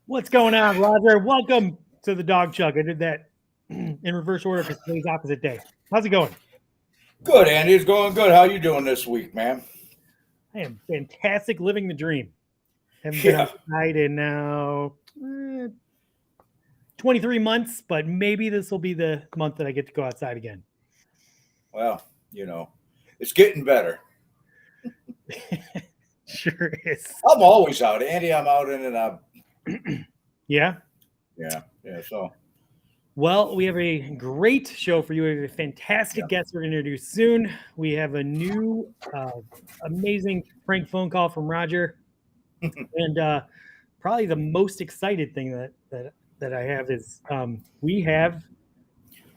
What's going on, Roger? Welcome to the Dawg Chug. I did that in reverse order because today's opposite day. How's it going? Good, Andy. It's going good. How you doing this week, man? I am fantastic, living the dream. Haven't been Yeah. outside in now 23 months, but maybe this will be the month that I get to go outside again. Well, it's getting better. Sure is. I'm always out, Andy. I'm out in and out. Yeah. Yeah. So, Well, we have a great show for you. We have a fantastic guest we're going to introduce soon. We have a new, amazing prank phone call from Roger, and probably the most excited thing that I have is we have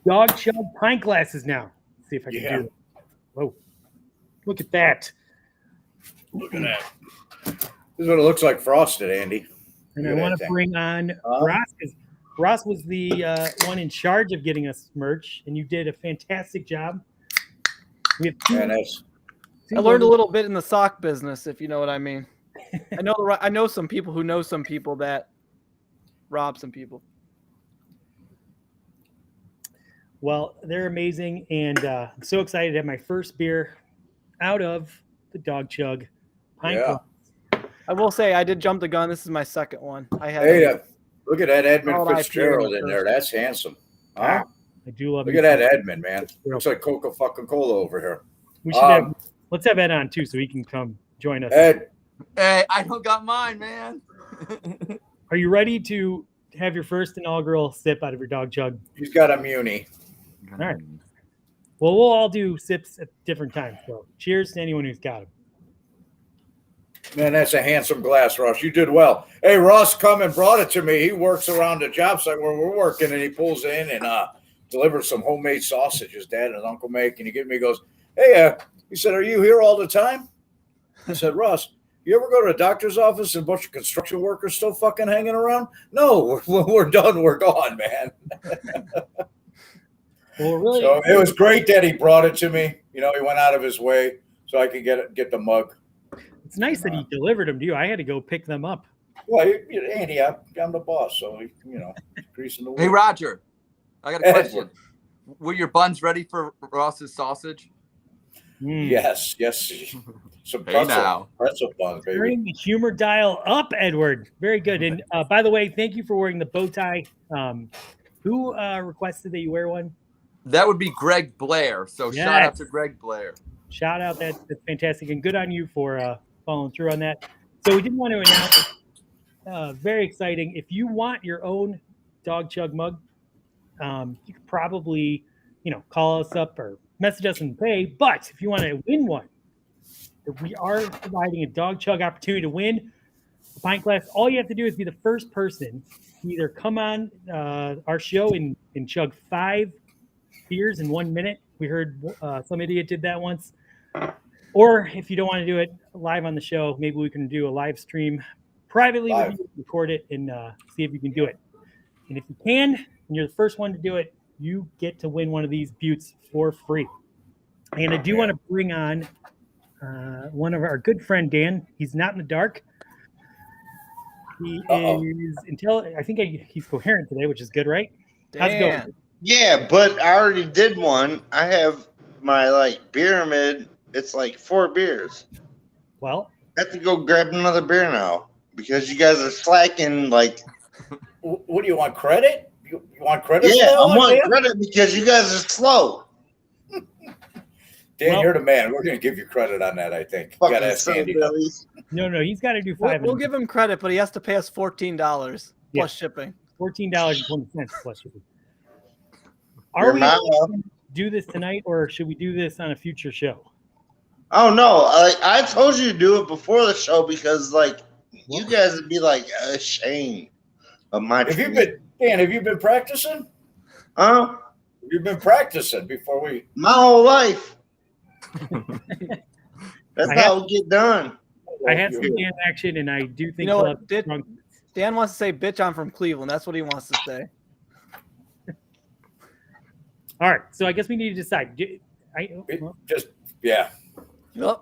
Dawg Chug pint glasses now. Let's see if I can do it. Whoa! Look at that. look at that. This is what it looks like frosted, Andy. And I want to bring on Ross, because Ross was the one in charge of getting us merch, and you did a fantastic job. We have I learned a little bit in the sock business, if you know what I mean. I know some people who know some people that rob some people. Well, they're amazing, and I'm so excited to have my first beer out of the Dawg Chug pint glass. I will say I did jump the gun. This is my second one. I had. Hey, look at that Edmund Fitzgerald in there. That's handsome. Huh? I do love. Look at that Edmund, man. Looks like Coca-Cola over here. We should let's have Ed on too, so he can come join us. Ed, hey, I don't got mine, man. Are you ready to have your first inaugural sip out of your Dawg Chug? he's got a muni. All right. Well, we'll all do sips at different times. So, cheers to anyone who's got them. Man, that's a handsome glass, Ross. You did well. Hey, Ross come and brought it to me. He works around the job site where we're working, and he pulls in and delivers some homemade sausage his dad and his uncle make. And he gives me, he goes, hey, he said, are you here all the time? I said, Ross, you ever go to a doctor's office and a bunch of construction workers still fucking hanging around? No, we're done. We're gone, man. Well, really, so it was great that he brought it to me. He went out of his way so I could get the mug. It's nice that he delivered them to you. I had to go pick them up. Well, Andy, I'm the boss, so greasing the wheel. Hey, Roger, I got a question. Were your buns ready for Ross's sausage? Yes. Some pretzel buns, baby. Turning the humor dial up, Edward. Very good. And by the way, thank you for wearing the bow tie. Who requested that you wear one? That would be Greg Blair. So shout out to Greg Blair. Shout out. That's fantastic. And good on you for following through on that. So we did want to announce, very exciting. If you want your own Dawg Chug mug, you could probably, call us up or message us and pay. But if you want to win one, we are providing a Dawg Chug opportunity to win a pint glass. All you have to do is be the first person to either come on our show and chug 5 beers in 1 minute. We heard some idiot did that once. Or if you don't want to do it live on the show, maybe we can do a live stream privately with you, record it, and see if you can do it. And if you can, and you're the first one to do it, you get to win one of these buttes for free. And I do want to bring on one of our good friend, Dan. He's not in the dark. He is I think he's coherent today, which is good, right? How's it going? Yeah, but I already did one. I have my pyramid. It's 4 beers. Well, I have to go grab another beer now because you guys are slacking. What do you want, credit? You want credit? Yeah, I want credit because you guys are slow. Dan, you're the man. We're going to give you credit on that, I think. You got to ask Andy. No, he's got to do 5. We'll give him credit, but he has to pay us $14 plus shipping. $14.20 plus shipping. Are we going to do this tonight, or should we do this on a future show? Oh no! I told you to do it before the show because you guys would be ashamed of my. Have you been practicing? Huh? You've been practicing before we. My whole life. That's how we get done. I had some Dan action, and I do think Dan wants to say, "Bitch, I'm from Cleveland." That's what he wants to say. All right, so I guess we need to decide. Yeah. Yep.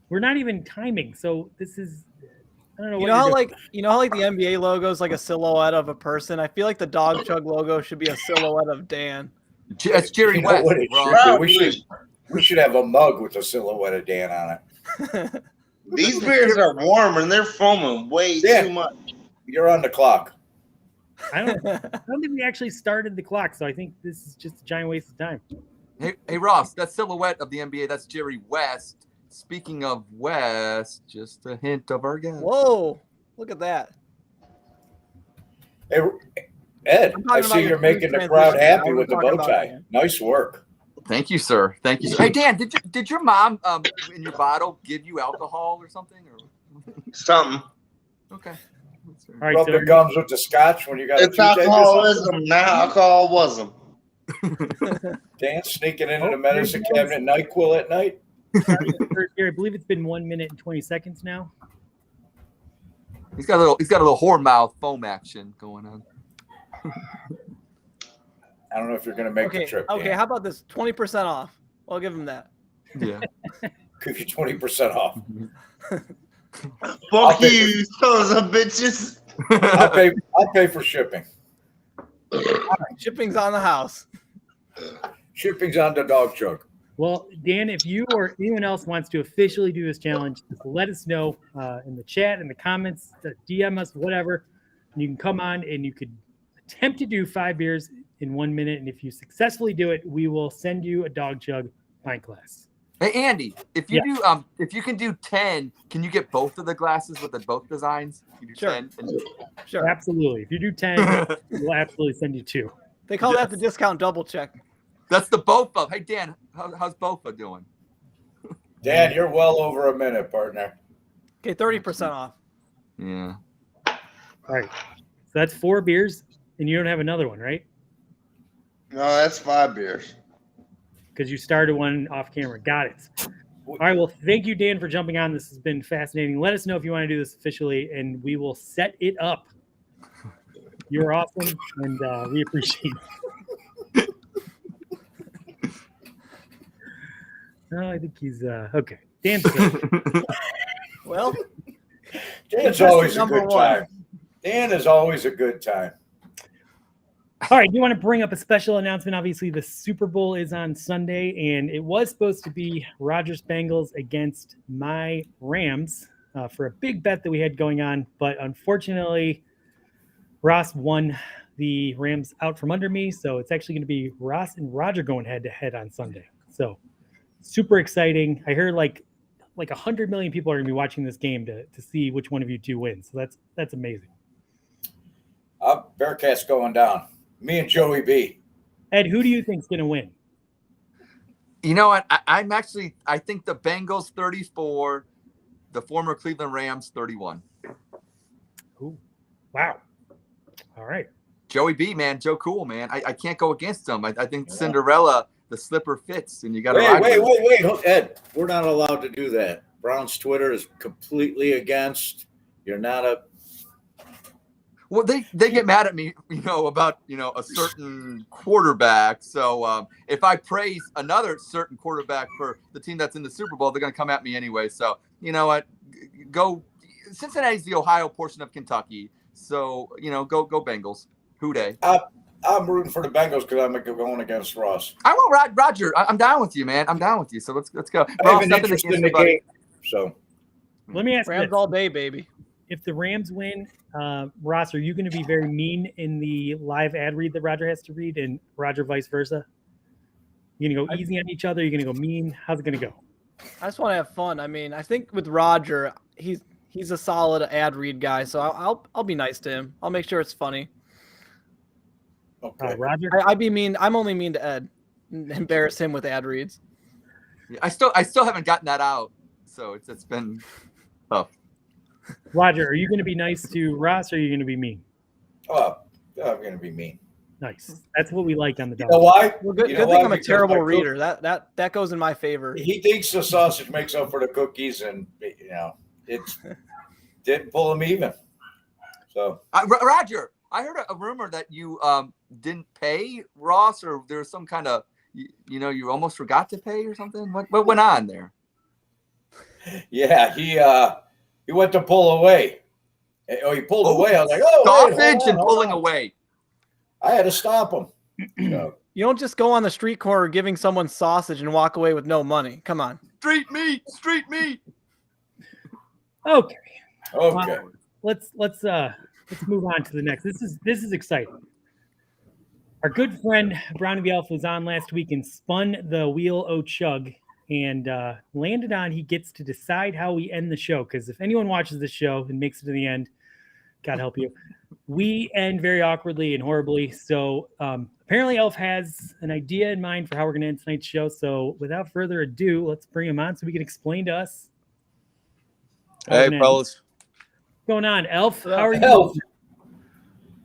We're not even timing, so this is I don't know. You know how like the NBA logo is like a silhouette of a person. I feel like the Dawg Chug logo should be a silhouette of Dan. That's Jerry You know West. what it Ross. should be? We should have a mug with a silhouette of Dan on it. These beers are warm and they're foaming way too much. You're on the clock. I don't think we actually started the clock, so I think this is just a giant waste of time. Hey Ross, that silhouette of the NBA, that's Jerry West. Speaking of West, just a hint of our guest. Whoa, look at that. Hey, Ed, I about see your you're making the transition. crowd I happy wanna with the talk bow about tie. Dan. Nice work. Thank you, sir. Thank you. Hey Dan, did your mom in your bottle give you alcohol or something? Or Something. okay. All right, Rub so the gums with the scotch when you got It's a toothache or alcoholism, not alcoholism. something? Dan sneaking into Oh, the medicine there he cabinet NyQuil at night. I believe it's been 1 minute and 20 seconds now. He's got a little whore mouth foam action going on. I don't know if you're going to make the trip. Okay, Dan. how about this? 20% off. I'll give him that. Yeah. Give you 20% off. Fuck you, sons of bitches. I'll pay for shipping. Shipping's on the house. Shipping's on the Dawg Chug. Well, Dan, if you or anyone else wants to officially do this challenge, just let us know in the chat, in the comments, DM us, whatever. And you can come on and you could attempt to do 5 beers in 1 minute. And if you successfully do it, we will send you a Dawg Chug pint glass. Hey Andy, if you if you can do 10, can you get both of the glasses with both designs? You do Sure. 10 Sure. Absolutely. If you do 10, we'll absolutely send you 2. They call that the discount double check. That's the BOFA. Hey Dan, how's BOFA doing? Dan, you're well over a minute, partner. Okay, 30% off. Yeah. All right. So that's 4 beers, and you don't have another one, right? No, that's 5 beers. Because you started one off camera. Got it. All right. Well, thank you, Dan, for jumping on. This has been fascinating. Let us know if you want to do this officially, and we will set it up. You're awesome, and we appreciate it. No, I think he's okay. Dan's good. Well, Dan's always a number good one. time. Dan is always a good time. All right, I do want to bring up a special announcement. Obviously, the Super Bowl is on Sunday, and it was supposed to be Rogers Bengals against my Rams for a big bet that we had going on. But unfortunately, Ross won the Rams out from under me. So it's actually going to be Ross and Roger going head-to-head on Sunday. So super exciting. I heard like 100 million people are going to be watching this game to see which one of you two wins. So that's amazing. Bearcats going down. Me and Joey B. Ed, who do you think's going to win? You know what? I think the Bengals 34, the former Cleveland Rams 31. Ooh, wow. All right. Joey B, man, Joe Cool, man. I can't go against him. I think Cinderella, the slipper fits, and you got to Wait, Ed. We're not allowed to do that. Brown's Twitter is completely against. You're not a. Well, they get mad at me, about a certain quarterback. So if I praise another certain quarterback for the team that's in the Super Bowl, they're going to come at me anyway. So you know what? Go. Cincinnati's the Ohio portion of Kentucky. So go Bengals. Hooday. I'm rooting for the Bengals because I'm going against Ross. I will, Roger. I'm down with you, man. I'm down with you. So let's go. I have an interest in the game. So Let me ask you Rams this. all day, baby. If the Rams win, Ross, are you going to be very mean in the live ad read that Roger has to read, and Roger vice versa? You going to go easy on each other? You're going to go mean? How's it going to go? I just want to have fun. I mean, I think with Roger, he's a solid ad read guy, so I'll be nice to him. I'll make sure it's funny. okay. Roger? I'd be mean. I'm only mean to Ed. Embarrass him with ad reads. Yeah, I still haven't gotten that out. So it's been tough. Roger, are you going to be nice to Ross, or are you going to be mean? Oh, I'm going to be mean. Nice. That's what we like on the You dog. know why? Well, good, You good know thing why? I'm a Because terrible my cook- reader. That goes in my favor. He thinks the sausage makes up for the cookies, and it didn't pull him even. So Roger, I heard a rumor that you didn't pay Ross, or there was some kind of you almost forgot to pay or something. What went on there? yeah, he went to pull away, Oh, he pulled away. I was like, oh, wait, Sausage and hold pulling on. away. I had to stop him. So, You don't just go on the street corner giving someone sausage and walk away with no money. Come on. Street meat. Street meat. Okay. okay. Let's move on to the next. This is exciting. Our good friend Brownie the Elf was on last week and spun the wheel o' chug and landed on he gets to decide how we end the show. Because if anyone watches the show and makes it to the end, God help you, we end very awkwardly and horribly. So apparently Elf has an idea in mind for how we're going to end tonight's show. So without further ado, let's bring him on so we can explain to us. Hey, fellas. What's going on, Elf? How are you? Elf.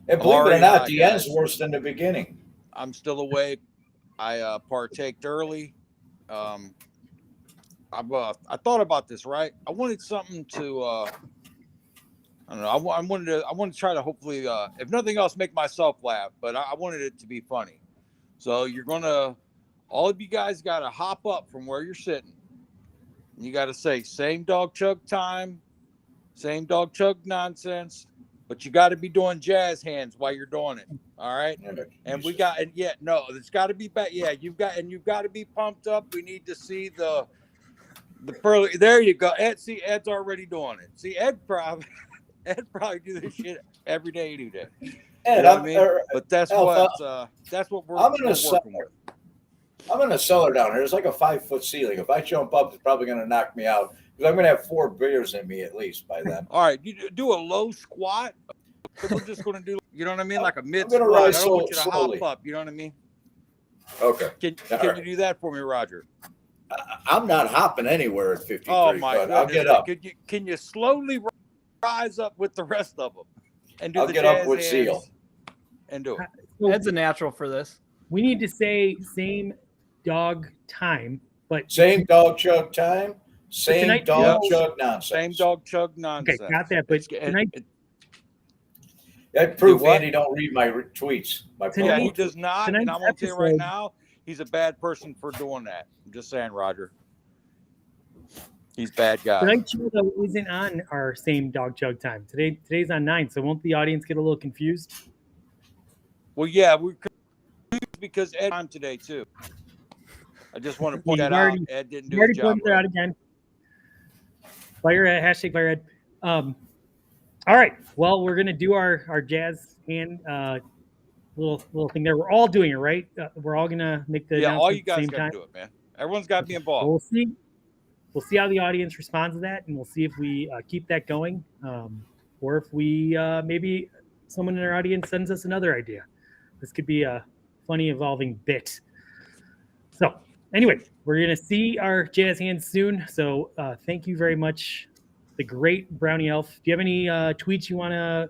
And believe it Alright, or not, the guys. end's worse than the beginning. I'm still awake. I partaked early. I thought about this, right? I wanted something to I don't know. I wanted to try to hopefully, if nothing else, make myself laugh. But I wanted it to be funny. So all of you guys got to hop up from where you're sitting. You got to say same Dawg Chug time, same Dawg Chug nonsense. But you got to be doing jazz hands while you're doing it. All right. And it's got to be back. Yeah, you've got to be pumped up. We need to see the pearly. There you go. Ed's already doing it. See, Ed probably do this shit every day, any day. Ed, You know what I mean? But that's what we're working with. I'm in a cellar down here. There's like a 5-foot ceiling. If I jump up, it's probably going to knock me out because I'm going to have 4 beers in me at least by then. All right, you do a low squat. We're just going to do, you know what I mean, like a mid gonna squat. I rise don't want you to slowly. hop up. You know what I mean? Okay. Can right. you do that for me, Roger? I'm not hopping anywhere at 53, Oh my but goodness! I'll get up. Can you slowly rise up with the rest of them and do I'll the get up jazz with hands zeal. and do it? Ed's a natural for this. We need to say same dog time, but Same Dawg Chug time, same tonight- Dawg Yep. Chug nonsense. Same Dawg Chug okay, nonsense. got that. But tonight, That proof Do what? Andy don't read my tweets. My Tonight- Yeah, promo he tweets. does not, and tonight's I'm gonna tell you right episode- now, he's a bad person for doing that. I'm just saying, Roger. He's a bad guy. tonight's show though isn't on our same Dawg Chug time. Today's on 9, so won't the audience get a little confused? Well, yeah, we're confused because Ed time today too. I just want to point You've that already- out. Ed didn't You do already his job pointed it out right. again. Firehead, hashtag Firehead. All right. Well, we're gonna do our jazz hand little thing there. We're all doing it, right? We're all gonna make the Yeah, all announcement you at the guys same got time. to do it, man. Everyone's got to be involved. We'll see. We'll see how the audience responds to that, and we'll see if we keep that going, or if we maybe someone in our audience sends us another idea. This could be a funny evolving bit. So, anyway, we're gonna see our jazz hands soon. So, thank you very much, the great Brownie Elf. Do you have any tweets you want to,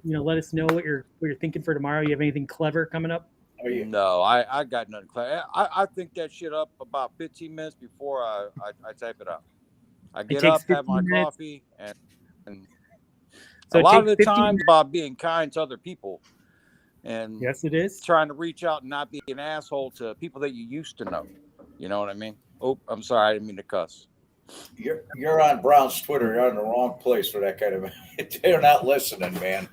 let us know what you're thinking for tomorrow? You have anything clever coming up? Are you- No, I got nothing. I think that shit up about 15 minutes before I type it up. I get up, takes have my 15 minutes. coffee, and So a it lot of takes the 15 times about being kind to other people and Yes, it is. trying to reach out and not be an asshole to people that you used to know. You know what I mean? Oh, I'm sorry, I didn't mean to cuss. You're on Brown's Twitter. You're in the wrong place for that kind of. They're not listening, man.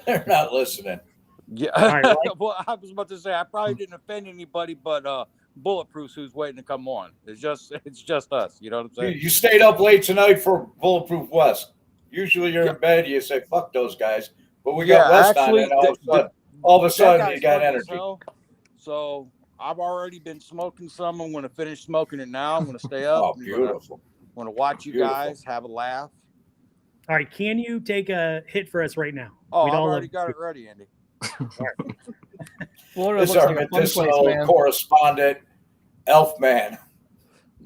They're not listening. Yeah, right, well, well, I was about to say I probably didn't offend anybody, but Bulletproof's who's waiting to come on. It's just us. You know what I'm saying? You stayed up late tonight for Bulletproof West. Usually you're in bed. You say "fuck those guys," but we got West on, and all of a That sudden guy's you got funny as energy. hell. So I've already been smoking some. I'm going to finish smoking it now. I'm going to stay up. Oh, I'm beautiful. going to watch you Beautiful. guys have a laugh. All right, can you take a hit for us right now? Oh, We'd I've all already love got to. it ready, Andy. Florida This is looks our like a fun place, medicinal man. correspondent, Elf Man.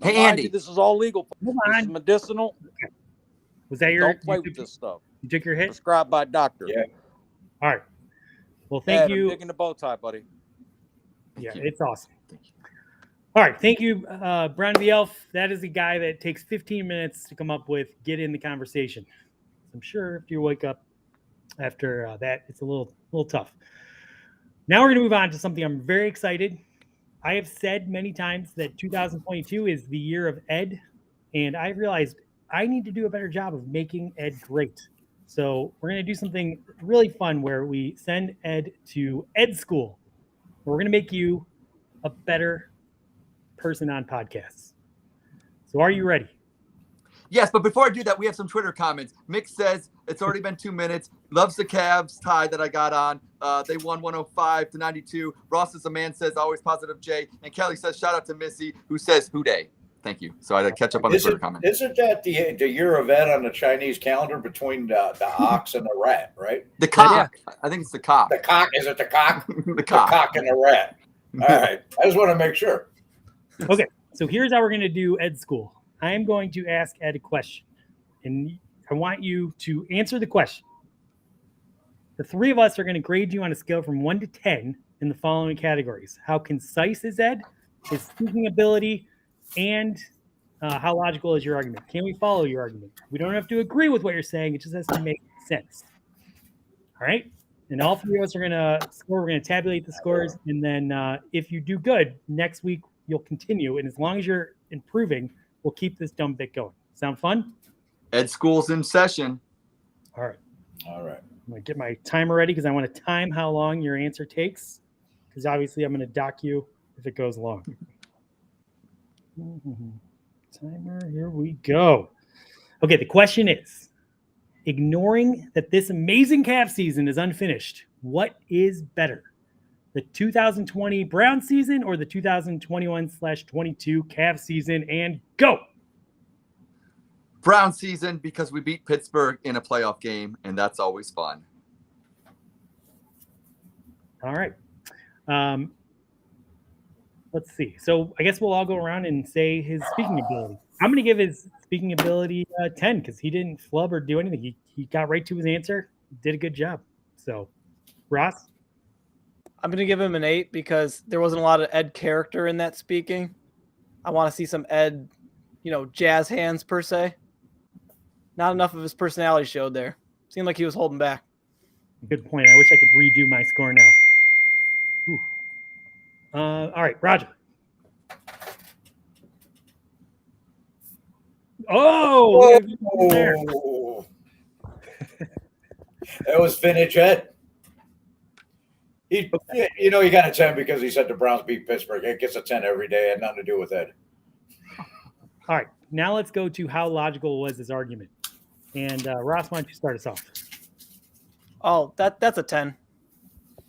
Hey, Mind Andy. you, this is all legal. Hold This is on. medicinal. Was that your? Don't play you with took- this stuff. You took your hit. Prescribed by doctor. Yeah. All right. Well, thank Ed, you. I'm digging the bow tie, buddy. Yeah, you. it's awesome. All right, thank you, Brownie the Elf. That is a guy that takes 15 minutes to come up with, get in the conversation. I'm sure if you wake up after that, it's a little tough. Now we're going to move on to something I'm very excited. I have said many times that 2022 is the year of Ed, and I realized I need to do a better job of making Ed great. So we're going to do something really fun where we send Ed to Ed School. We're going to make you a better person on podcasts. So are you ready? Yes, but before I do that, we have some Twitter comments. Mick says it's already been 2 minutes. Loves the Cavs tie that I got on. They won 105-92. Ross is a man says always positive Jay. And Kelly says shout out to Missy who says who day. Thank you. So I had to catch up on the Twitter comment. Isn't that the year of Ed on the Chinese calendar between the ox and the rat, right? The cock. I think it's the cock. The cock. Is it the cock? The cock. The cock and the rat. All right. I just want to make sure. Okay, so here's how we're going to do Ed School. I am going to ask Ed a question, and I want you to answer the question. The three of us are going to grade you on a scale from 1 to 10 in the following categories. How concise is Ed, his speaking ability, and how logical is your argument? Can we follow your argument? We don't have to agree with what you're saying. It just has to make sense. All right? And all three of us are going to score. We're going to tabulate the scores, and then if you do good, next week you'll continue. And as long as you're improving, we'll keep this dumb bit going. Sound fun? Ed School's in session. All right. All right. I'm going to get my timer ready because I want to time how long your answer takes, because obviously I'm going to dock you if it goes long. Timer, here we go. Okay, the question is, ignoring that this amazing Cavs season is unfinished, what is better? The 2020 Brown season or the 2021/22 Cavs season? And go! Brown season because we beat Pittsburgh in a playoff game, and that's always fun. All right. Let's see. So I guess we'll all go around and say his speaking ability. I'm going to give his speaking ability 10 because he didn't flub or do anything. He got right to his answer, did a good job. So, Ross? I'm going to give him an 8 because there wasn't a lot of Ed character in that speaking. I want to see some Ed, jazz hands per se. Not enough of his personality showed there. Seemed like he was holding back. Good point. I wish I could redo my score now. Ooh. All right, Roger. Oh, there. That was vintage Ed. You got a 10 because he said the Browns beat Pittsburgh. It gets a 10 every day. It had nothing to do with Ed. All right, now let's go to how logical was his argument. And Ross, why don't you start us off? Oh, that's a 10.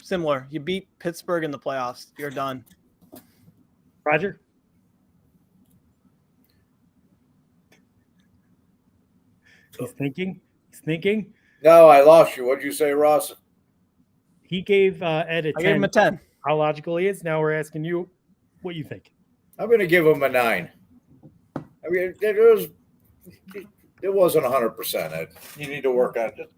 Similar. You beat Pittsburgh in the playoffs. You're done. Roger? He's thinking. No, I lost you. What'd you say, Ross? He gave Ed a 10. I gave him a 10. How logical he is. Now we're asking you what you think. I'm going to give him a 9. I mean, it wasn't 100%, Ed. You need to work on it.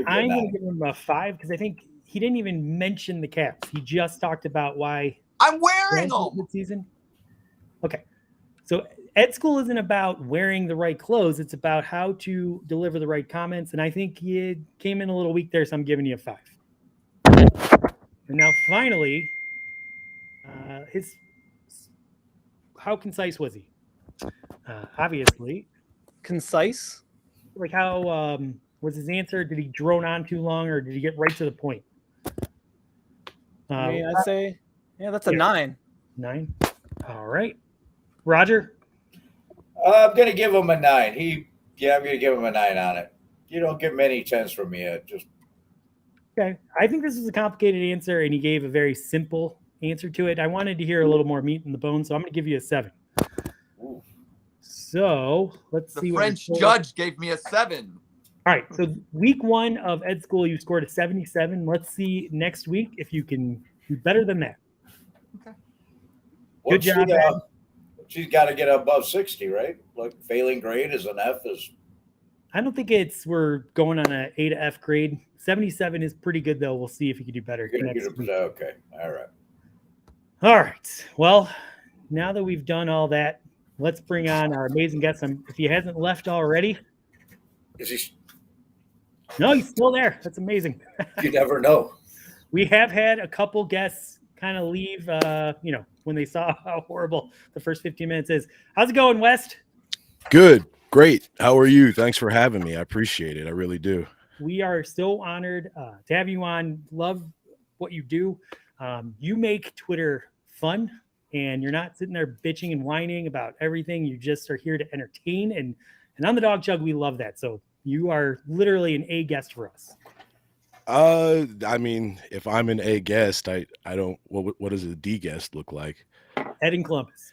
I'm going to give him a 5 because I think he didn't even mention the Caps. He just talked about why I'm wearing them mid-season. Okay, so Ed School isn't about wearing the right clothes. It's about how to deliver the right comments. And I think he came in a little weak there, so I'm giving you a 5. And now finally, how concise was he? Obviously. Concise? Like how was his answer? Did he drone on too long or did he get right to the point? I'd say, that's a 9. 9. All right. Roger? I'm going to give him a 9. I'm going to give him a 9 on it. You don't get many 10s from me, Ed. Just okay. I think this is a complicated answer, and he gave a very simple answer to it. I wanted to hear a little more meat in the bone, so I'm going to give you a 7. Ooh. So let's see. The French judge gave me a 7. All right. So week 1 of Ed School, you scored a 77. Let's see next week if you can do better than that. Okay. Good job, Ed. She's got to get above 60, right? Like failing grade is an F. I don't think we're going on an A to F grade. 77 is pretty good, though. We'll see if you can do better. Okay. All right. All right. Well, now that we've done all that, let's bring on our amazing guest. If he hasn't left already. Is he? No, he's still there. That's amazing. You never know. We have had a couple guests kind of leave, when they saw how horrible the first 15 minutes is. How's it going, West? Good. Great. How are you? Thanks for having me. I appreciate it. I really do. We are so honored to have you on. Love what you do. You make Twitter fun, and you're not sitting there bitching and whining about everything. You just are here to entertain, and on the Dawg Chug, we love that. So you are literally an A guest for us. I mean, if I'm an A guest, I don't. What does a D guest look like? Ed and Columbus.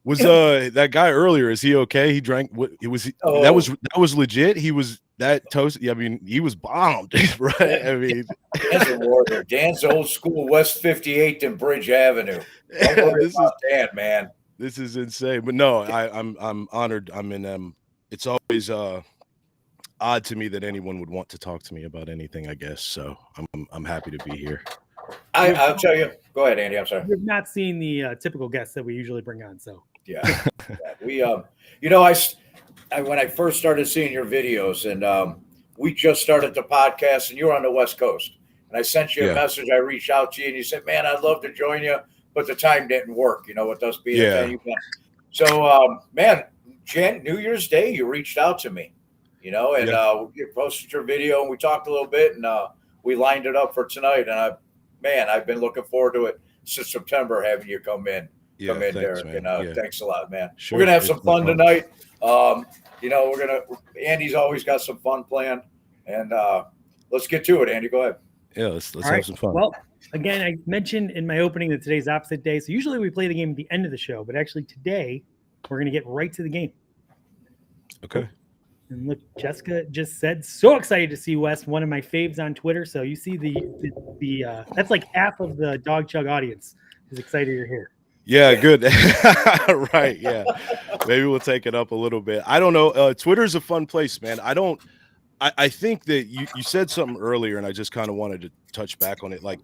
Was that guy earlier? Is he okay? He drank. What it was? Oh. That was legit. He was that toast. Yeah, I mean, he was bombed, right? I mean, Dan's a warrior. Dan's old school West 58th and Bridge Avenue. Don't worry this about Dan, man. is insane. But no, I'm honored. I mean, it's always odd to me that anyone would want to talk to me about anything, I guess. So I'm happy to be here. I'll tell you. Go ahead, Andy. I'm sorry. We've not seen the typical guests that we usually bring on. So Yeah. We you know, I when I first started seeing your videos, and we just started the podcast, and you were on the West Coast, and I sent you a message. I reached out to you, and you said, "Man, I'd love to join you, but the time didn't work." You know, with us being a venue. So, man, New Year's Day, you reached out to me, you know, and you posted your video, and we talked a little bit, and we lined it up for tonight. And I've been looking forward to it since September, having you come in. Thanks, Derek, man. And thanks a lot, man. Sure. We're gonna have some fun tonight. You know, Andy's always got some fun planned, and let's get to it. Andy, go ahead. Yeah, let's have some fun. Well, again, I mentioned in my opening that today's opposite day. So usually we play the game at the end of the show, but actually today we're gonna get right to the game. Okay. And look, Jessica just said, so excited to see Wes, one of my faves on Twitter. So you see the that's like half of the Dawg Chug audience is excited you're here. Yeah, good. Right. Yeah. Maybe we'll take it up a little bit. I don't know. Twitter's a fun place, man. I think that you said something earlier, and I just kind of wanted to touch back on it. Like,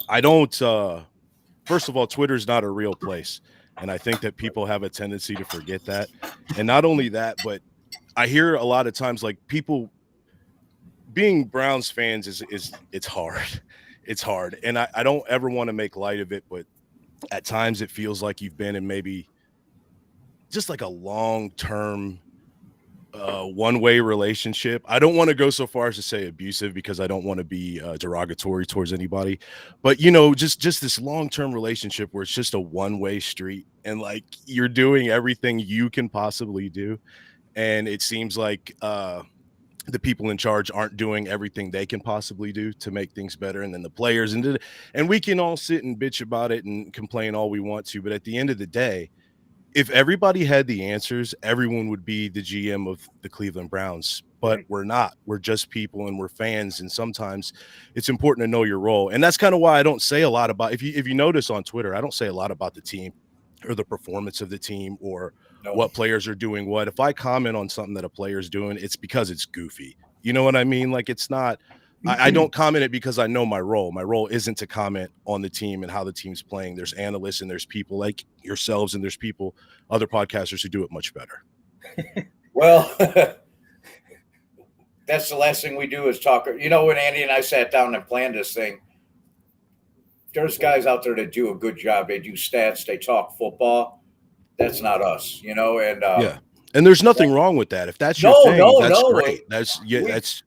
I don't, first of all, Twitter's not a real place. And I think that people have a tendency to forget that. And not only that, but I hear a lot of times, like, people being Browns fans it's hard. It's hard. And I don't ever want to make light of it, but at times it feels like you've been in maybe just like a long-term one-way relationship. I don't want to go so far as to say abusive, because I don't want to be derogatory towards anybody, but you know, just this long-term relationship where it's just a one-way street, and like you're doing everything you can possibly do, and it seems like the people in charge aren't doing everything they can possibly do to make things better. And then the players and we can all sit and bitch about it and complain all we want to. But at the end of the day, if everybody had the answers, everyone would be the GM of the Cleveland Browns. But we're not. We're just people, and we're fans. And sometimes it's important to know your role. And that's kind of why I don't say a lot about, if you notice on Twitter, I don't say a lot about the team or the performance of the team or what players are doing what. If I comment on something that a player's doing, it's because it's goofy. You know what I mean? Like, it's not, I don't comment it because I know my role. My role isn't to comment on the team and how the team's playing. There's analysts and there's people like yourselves, and there's people, other podcasters who do it much better. Well, that's the last thing we do is talk. You know, when Andy and I sat down and planned this thing, there's guys out there that do a good job. They do stats, they talk football. That's not us, you know. And and there's nothing wrong with that. If that's your thing, that's great. That's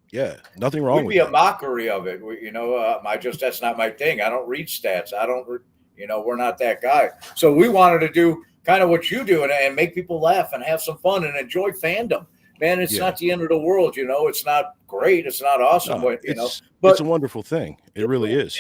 nothing wrong with it. Would be a mockery of it, you know. That's not my thing. I don't read stats. I don't, you know, we're not that guy. So we wanted to do kind of what you do and make people laugh and have some fun and enjoy fandom. Man, it's not the end of the world, you know. It's not great. It's not awesome, but you know. But it's a wonderful thing. It really is.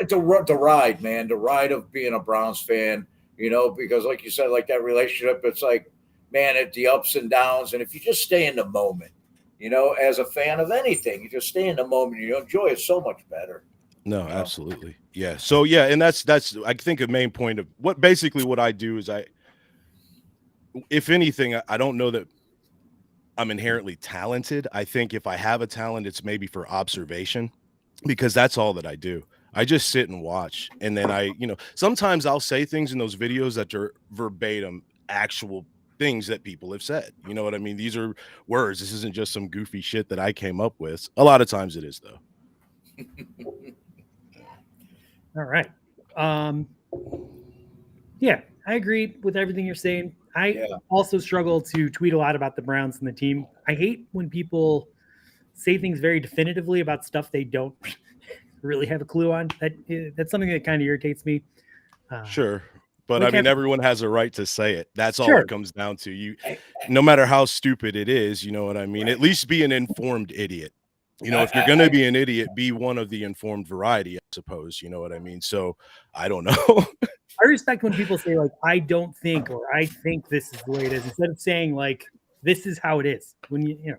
The ride, man. The ride of being a Browns fan, you know, because like you said, like that relationship, it's like, man, at the ups and downs. And if you just stay in the moment, you know, as a fan of anything, you just stay in the moment, you enjoy it so much better. No, absolutely. Yeah. So, yeah. And that's, I think, a main point of what I do is if anything, I don't know that I'm inherently talented. I think if I have a talent, it's maybe for observation, because that's all that I do. I just sit and watch. And then sometimes I'll say things in those videos that are verbatim actual things that people have said. You know what I mean? These are words. This isn't just some goofy shit that I came up with. A lot of times it is, though. All right. Yeah, I agree with everything you're saying. I also struggle to tweet a lot about the Browns and the team. I hate when people say things very definitively about stuff they don't really have a clue on. That's something that kind of irritates me. Sure. But like I mean, having- everyone has a right to say it. That's all Sure. it comes down to. You, no matter how stupid it is, you know what I mean? Right. At least be an informed idiot. You know, if you're going to be an idiot, be one of the informed variety, I suppose. You know what I mean? So I don't know. I respect when people say like, I don't think, or I think this is the way it is, instead of saying like, this is how it is. When you know,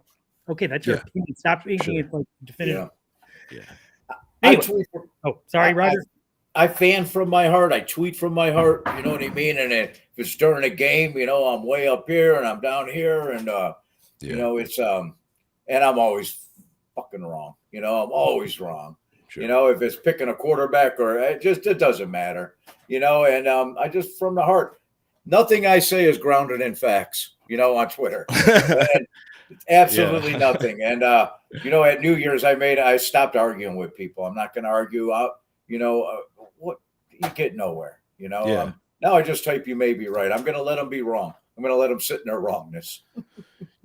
okay, that's your opinion. Stop making it like definitive. Yeah. Anyway. Sorry, Roger. I fan from my heart. I tweet from my heart. You know what I mean? And if it's during a game, you know, I'm way up here and I'm down here, and you know, it's and I'm always fucking wrong. You know, I'm always wrong. Sure. You know, if it's picking a quarterback or it doesn't matter. You know, and I just from the heart. Nothing I say is grounded in facts. You know, on Twitter. Absolutely nothing. And you know, at New Year's, I stopped arguing with people. I'm not going to argue out. You know, what you get nowhere. You know, now I just type you may be right. I'm going to let them be wrong. I'm going to let them sit in their wrongness.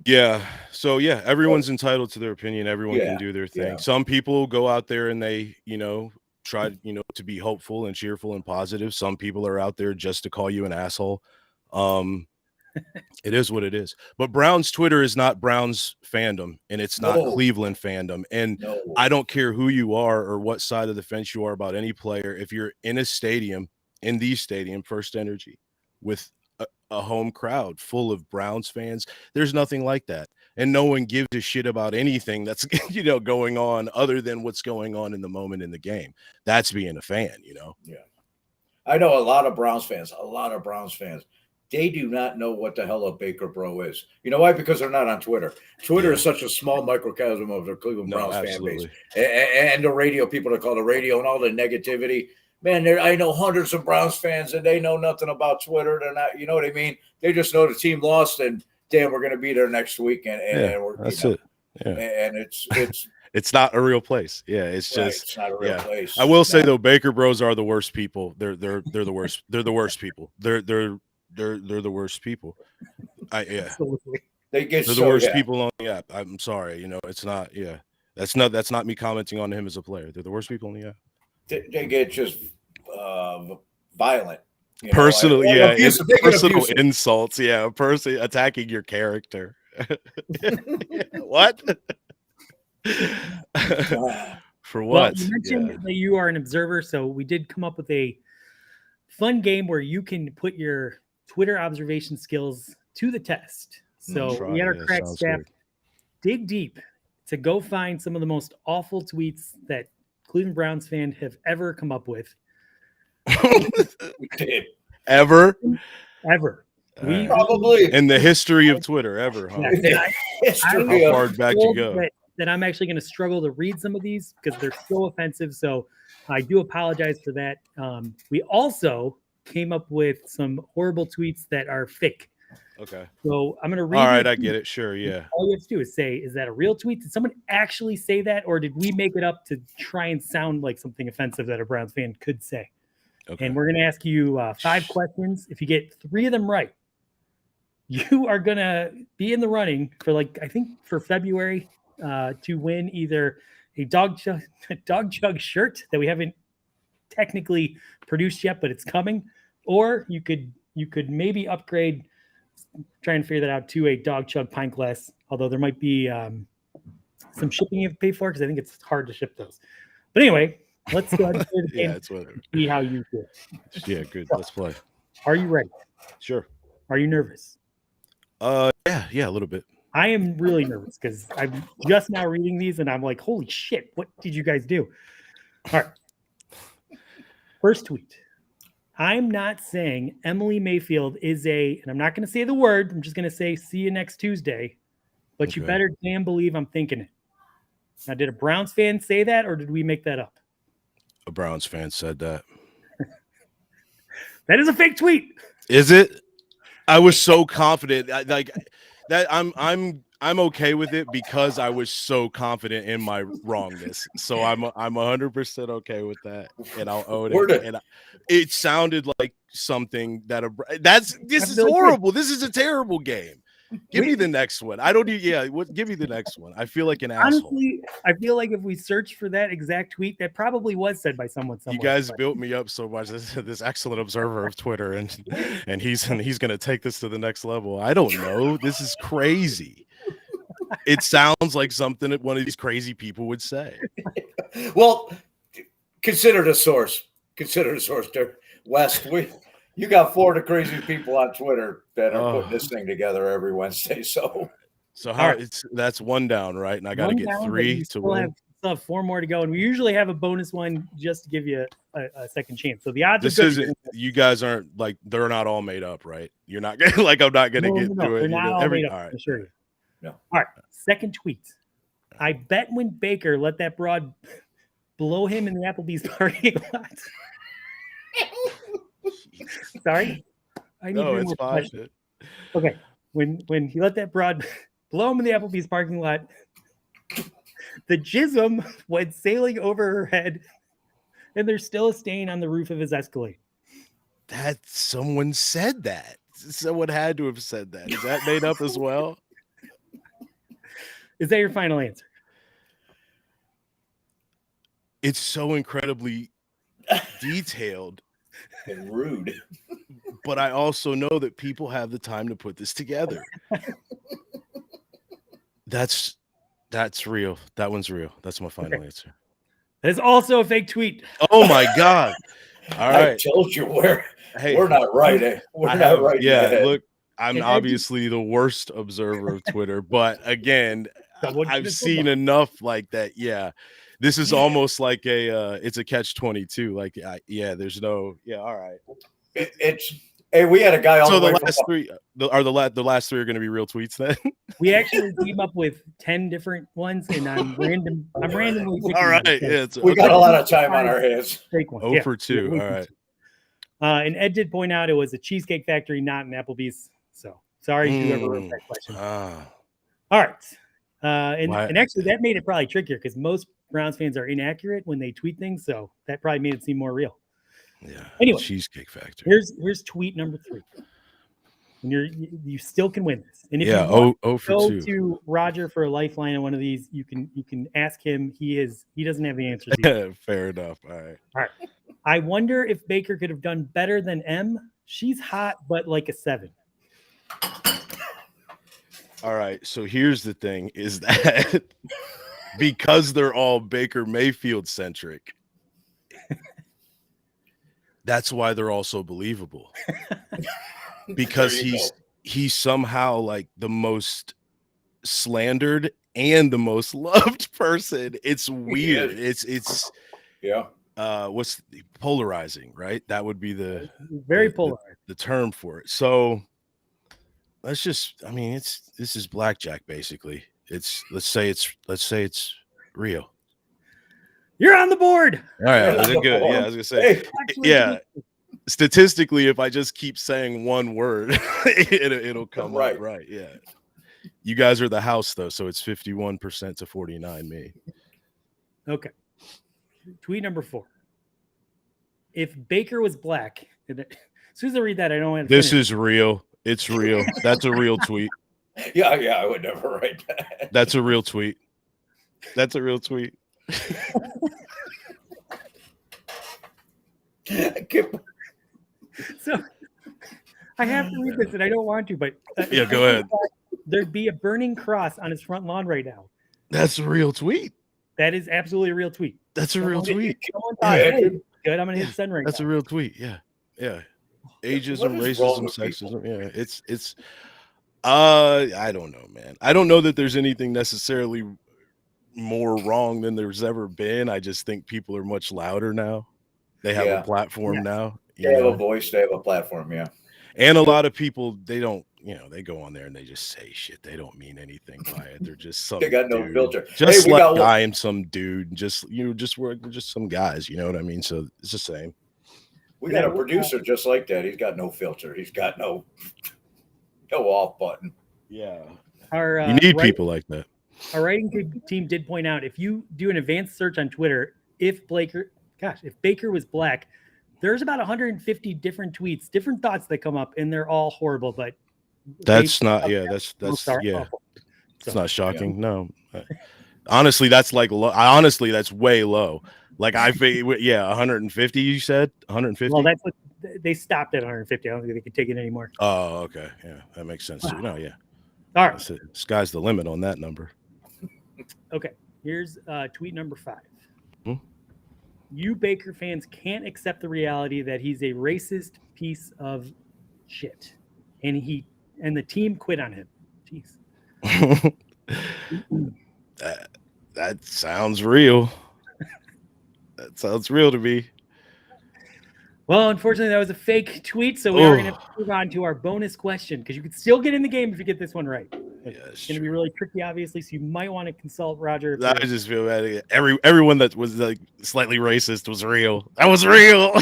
Yeah. So everyone's entitled to their opinion. Everyone can do their thing. Yeah. Some people go out there and they, you know, try, you know, to be hopeful and cheerful and positive. Some people are out there just to call you an asshole. It is what it is. But Browns Twitter is not Browns fandom, and it's not Cleveland fandom. And I don't care who you are or what side of the fence you are about any player. If you're in a stadium, in the stadium, First Energy, with a home crowd full of Browns fans, there's nothing like that. And no one gives a shit about anything that's, you know, going on other than what's going on in the moment in the game. That's being a fan, you know? Yeah. I know a lot of Browns fans, they do not know what the hell a Baker Bro is. You know why? Because they're not on Twitter. Twitter is such a small microcosm of the Cleveland Browns fan base. And the radio, people that call the radio and all the negativity. Man, I know hundreds of Browns fans, and they know nothing about Twitter. They're not, you know what I mean? They just know the team lost, and damn, we're going to be there next week. And we're, that's you know, it. Yeah. And it's it's not a real place. Yeah, it's just it's not a real place. I will say though, Baker Bros are the worst people. They're the worst. They're the worst people. They're the worst people. Absolutely. They're the worst people on the app. I'm sorry, you know, it's not. Yeah, that's not me commenting on him as a player. They're the worst people on the app. They get just violent. You know? Personal, personal abusive. insults. Yeah, person attacking your character. What? For what? Well, you mentioned that you are an observer, so we did come up with a fun game where you can put your Twitter observation skills to the test. So we had our crack staff dig deep to go find some of the most awful tweets that Cleveland Browns fans have ever come up with. Ever. We probably in the history of Twitter ever, huh? How far back you go? That I'm actually going to struggle to read some of these because they're so offensive. So I do apologize for that. We also came up with some horrible tweets that are fake. Okay. So I'm going to read. All right, I get it. Sure, yeah. All you have to do is say, is that a real tweet? Did someone actually say that? Or did we make it up to try and sound like something offensive that a Browns fan could say? Okay. And we're going to ask you 5 questions. If you get 3 of them right, you are going to be in the running for I think for February to win either a Dawg Chug shirt that we haven't technically produced yet, but it's coming, or you could maybe upgrade, try and figure that out, to a Dawg Chug pint glass, although there might be some shipping you have to pay for because I think it's hard to ship those. But anyway, let's go ahead and play the game. It's whatever. See how you do. Yeah, good. Let's play. Are you ready? Sure. Are you nervous? Yeah, a little bit. I am really nervous because I'm just now reading these and I'm like, holy shit, what did you guys do? All right. First tweet. I'm not saying Emily Mayfield is and I'm not going to say the word, I'm just going to say, see you next Tuesday, but you better damn believe I'm thinking it. Now, did a Browns fan say that, or did we make that up? A Browns fan said that. That is a fake tweet. Is it? I was so confident. that I'm okay with it because I was so confident in my wrongness. So I'm 100% okay with that, and I'll own Where it. did- And it sounded like something that this is really good. horrible. This is a terrible game. Give me the next one. I don't need. Yeah, give me the next one. I feel like an asshole. Honestly, I feel like if we search for that exact tweet, that probably was said by someone somewhere. You guys built me up so much. This excellent observer of Twitter, and he's gonna take this to the next level. I don't know. This is crazy. It sounds like something that one of these crazy people would say. Well, consider the source. Consider the source, there, West. You got 4 of the crazy people on Twitter that are putting this thing together every Wednesday. So how right. that's 1 down, right? And I got to get 3 to win. Still have 4 more to go, and we usually have a bonus one just to give you a second chance. So the odds. This isn't. You guys aren't like they're not all made up, right? You're not gonna like. I'm not gonna get to it. They're not all made up. All right. I assure you. No. All right. Second tweet. I bet when Baker let that broad blow him in the Applebee's parking lot. Sorry. I need No, it's more fine. question. Okay. When he let that broad blow him in the Applebee's parking lot, the jism went sailing over her head, and there's still a stain on the roof of his Escalade. That someone said that. Someone had to have said that. Is that made up as well? Is that your final answer? It's so incredibly detailed and rude. But I also know that people have the time to put this together. That's real. That one's real. That's my final answer. That is also a fake tweet. Oh my God. All right. I told you we're not right. We're not right. Yeah, look, I'm obviously the worst observer of Twitter, but again, I've seen enough like that. Yeah. This is almost like it's a catch-22. Like, there's no, all right. Hey, we had a guy. So the last three are the last 3 are going to be real tweets then. We actually came up with 10 different ones, and I'm randomly. All right, we got a lot of time on our hands. Fake one. 0 for 2. All right. And Ed did point out it was a Cheesecake Factory, not an Applebee's. So sorry if you ever wrote that question. All right. And actually, that made it probably trickier because most Browns fans are inaccurate when they tweet things, so that probably made it seem more real. Yeah. Anyway, Cheesecake Factory. Here's tweet number 3. And you still can win this. And if you go to Roger for a lifeline on one of these, you can ask him. He doesn't have the answers. Fair enough. All right. I wonder if Baker could have done better than M. She's hot, but like a 7. All right. So here's the thing: is that because they're all Baker Mayfield centric. That's why they're all so believable. Because he's somehow like the most slandered and the most loved person. It's weird. It's what's polarizing, right? That would be the very polarizing the term for it. So let's just this is blackjack basically. Let's say it's real. You're on the board. All right, was it good? Yeah, I was gonna say. Hey, statistically, if I just keep saying one word, it'll come up right. Yeah. You guys are the house though, so it's 51% to 49. Me. Okay. Tweet number 4. If Baker was black, as soon as I read that, I don't want to. This is real. It's real. That's a real tweet. Yeah, I would never write that. That's a real tweet. That's a real tweet. So I have to read this, and I don't want to, but go ahead. There'd be a burning cross on his front lawn right now. That's a real tweet. That is absolutely a real tweet. That's a real tweet. Someone thought, hey, good, I'm gonna hit send right now. That's a real tweet. Yeah. Ageism, racism, sexism. Yeah, it's. I don't know, man. I don't know that there's anything necessarily more wrong than there's ever been. I just think people are much louder now. They have a platform now. They have a voice. They have a platform. Yeah. And a lot of people, they don't, they go on there and they just say shit. They don't mean anything by it. They're just some. They got no filter. Just like I am some dude. Just we're just some guys. You know what I mean? So it's the same. We got a producer just like that. He's got no filter. He's got no off button. Yeah. Our You need people like that. Our writing team did point out, if you do an advanced search on Twitter, if Baker was black, there's about 150 different tweets, different thoughts that come up, and they're all horrible. But That's not. Yeah. That's yeah. awful. It's not shocking. No. Honestly, that's like low. Honestly, that's way low. Like I think, yeah, 150. You said 150. Well, that's what they stopped at 150. I don't think they could take it anymore. Oh, okay. Yeah, that makes sense too. No, yeah. All right. Sky's the limit on that number. Okay. Here's tweet number 5. Hmm? You Baker fans can't accept the reality that he's a racist piece of shit, and the team quit on him. Jeez. That sounds real. That sounds real to me. Well, unfortunately, that was a fake tweet, so we are going to move on to our bonus question, because you can still get in the game if you get this one right. It's going to be really tricky, obviously, so you might want to consult Roger. I just feel bad. Everyone that was like slightly racist was real. That was real.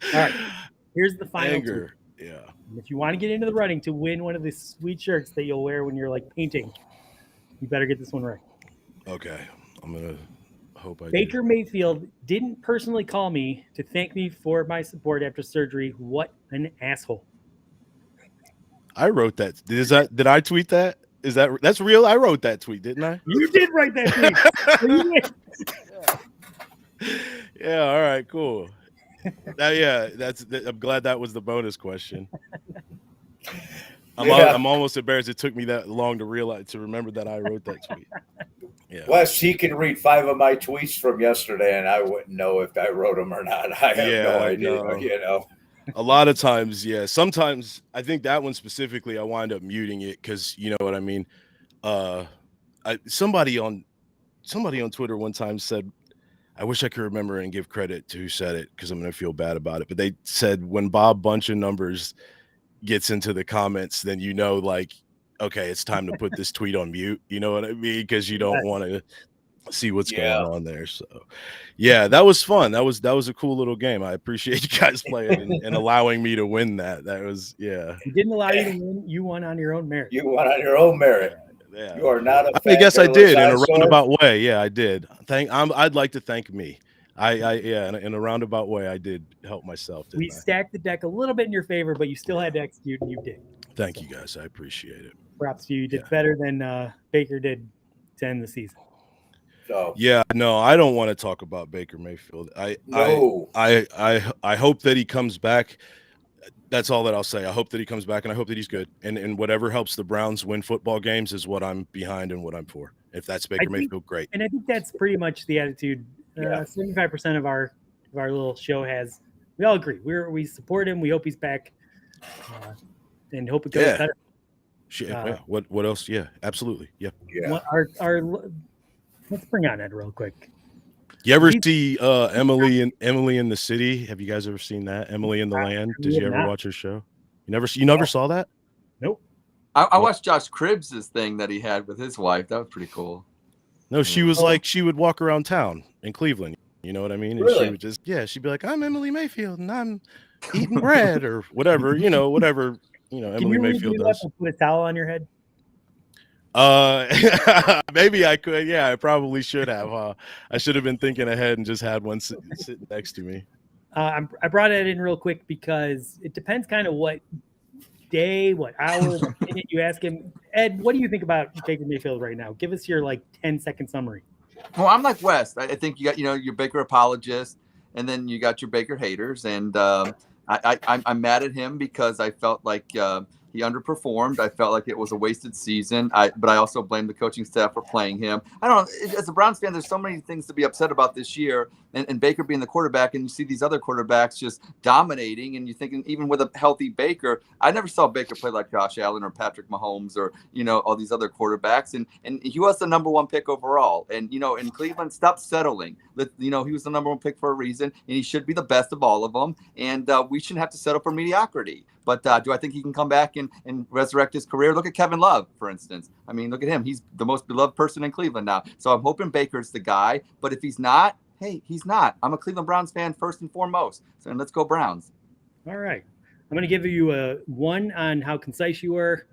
All right. Here's the final Anger. tweet. Yeah. If you want to get into the running to win one of the sweet shirts that you'll wear when you're like painting, you better get this one right. Okay. I'm going to hope I Baker Mayfield didn't personally call me to thank me for my support after surgery. What an asshole. I wrote that. Did I tweet that? That's real? I wrote that tweet, didn't I? You did write that tweet. Yeah, all right, cool. I'm glad that was the bonus question. I'm almost embarrassed it took me that long to remember that I wrote that tweet. Yeah. Wes, he can read 5 of my tweets from yesterday, and I wouldn't know if I wrote them or not. I have no idea. No. You know, a lot of times, yeah. Sometimes I think that one specifically, I wind up muting it because you know what I mean. Somebody on Twitter one time said, I wish I could remember and give credit to who said it because I'm going to feel bad about it. But they said when Bob Bunch of Numbers gets into the comments, then you know, like, okay, it's time to put this tweet on mute. You know what I mean? Because you don't want to see what's going on there. So, yeah, that was fun. That was a cool little game. I appreciate you guys playing and allowing me to win that. That was, yeah. He didn't allow you to win. You won on your own merit. You won on your own merit. Yeah. You are not a I guess I did in a roundabout way. Yeah, I did. I'd like to thank me. In a roundabout way, I did help myself. We stacked the deck a little bit in your favor, but you still had to execute, and you did. Thank you, guys. I appreciate it. Props to you. You did better than Baker did to end the season. So yeah, no, I don't want to talk about Baker Mayfield. I hope that he comes back. That's all that I'll say. I hope that he comes back, and I hope that he's good. And whatever helps the Browns win football games is what I'm behind and what I'm for. If that's Baker Mayfield, great. And I think that's pretty much the attitude. 75% of our little show has. We all agree. We support him. We hope he's back, and hope it goes better. What else? Yeah, absolutely. Yeah. Let's bring on Ed real quick. You ever see Emily in the City? Have you guys ever seen that? Emily in the Land? Did you ever watch her show? You never saw that? Nope. I watched Josh Cribbs' thing that he had with his wife. That was pretty cool. No, she was like, she would walk around town in Cleveland. You know what I mean? And really? She would just, she'd be like, I'm Emily Mayfield and I'm eating bread or whatever, Emily Mayfield does. Put a towel on your head? Maybe I could. Yeah, I probably should have. I should have been thinking ahead and just had one sitting next to me. I brought it in real quick because it depends kind of what day, what hour, what minute you ask him. Ed, what do you think about Baker Mayfield right now? Give us your 10-second summary. Well, I'm like West. I think you got your Baker apologists, and then you got your Baker haters, and I'm mad at him because I felt like he underperformed. I felt like it was a wasted season. But I also blame the coaching staff for playing him. I don't know. As a Browns fan, there's so many things to be upset about this year. And Baker being the quarterback, and you see these other quarterbacks just dominating, and you're thinking even with a healthy Baker, I never saw Baker play like Josh Allen or Patrick Mahomes or all these other quarterbacks. And he was the number 1 pick overall. And in Cleveland, stop settling. He was the number 1 pick for a reason, and he should be the best of all of them. And we shouldn't have to settle for mediocrity. But do I think he can come back and resurrect his career? Look at Kevin Love, for instance. I mean, look at him. He's the most beloved person in Cleveland now. So I'm hoping Baker's the guy. But if he's not, hey, he's not. I'm a Cleveland Browns fan first and foremost. So let's go Browns. All right. I'm going to give you a 1 on how concise you were,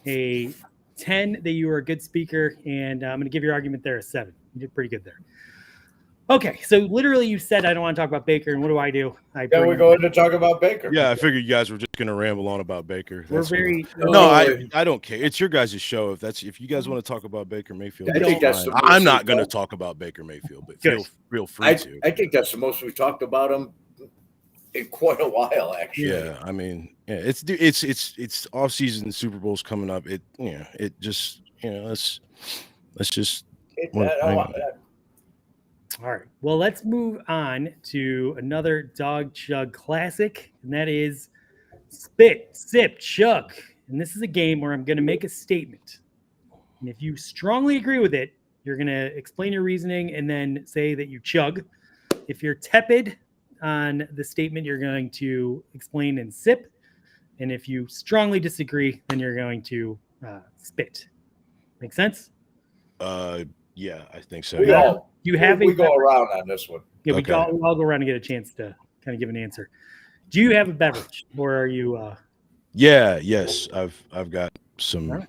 a 10 that you were a good speaker, and I'm going to give your argument there a 7. You did pretty good there. Okay, so literally you said I don't want to talk about Baker, and what do? Then we go in to talk about Baker. Yeah, I figured you guys were just gonna ramble on about Baker. We're That's cool. very No, I don't care. It's your guys' show. If you guys want to talk about Baker Mayfield, I think that's fine. the most I'm not we've gonna done. talk about Baker Mayfield, but Good. feel free to. I think that's the most we've talked about him in quite a while, actually. Yeah, I mean, yeah, it's off season. Super Bowl's coming up. It just let's just. All right. Well, let's move on to another Dawg Chug classic, and that is Spit, Sip, Chug. And this is a game where I'm going to make a statement. And if you strongly agree with it, you're going to explain your reasoning and then say that you chug. If you're tepid on the statement, you're going to explain and sip. And if you strongly disagree, then you're going to spit. Make sense? Yeah, I think so. We go around on this one. Yeah, we Okay. all go around and get a chance to kind of give an answer. Do you have a beverage, or are you? Yes, I've got some All right.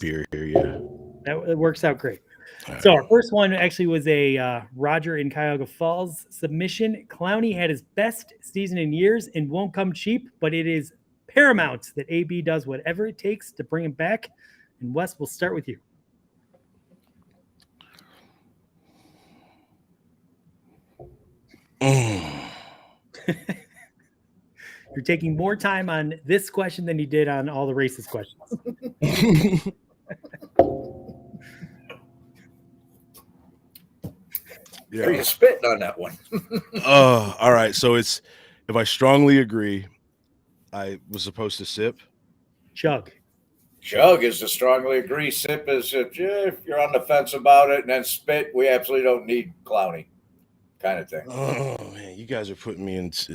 beer here. Yeah. That works out great. All right. So our first one actually was a Roger in Cuyahoga Falls submission. Clowney had his best season in years and won't come cheap, but it is paramount that AB does whatever it takes to bring him back. And Wes, we'll start with you. You're taking more time on this question than you did on all the racist questions. Are you spitting on that one? All right. So if I strongly agree, I was supposed to sip. Chug. Chug is to strongly agree. Sip is if you're on the fence about it, and then spit. We absolutely don't need Clowney, kind of thing. Oh man, you guys are putting me in. It's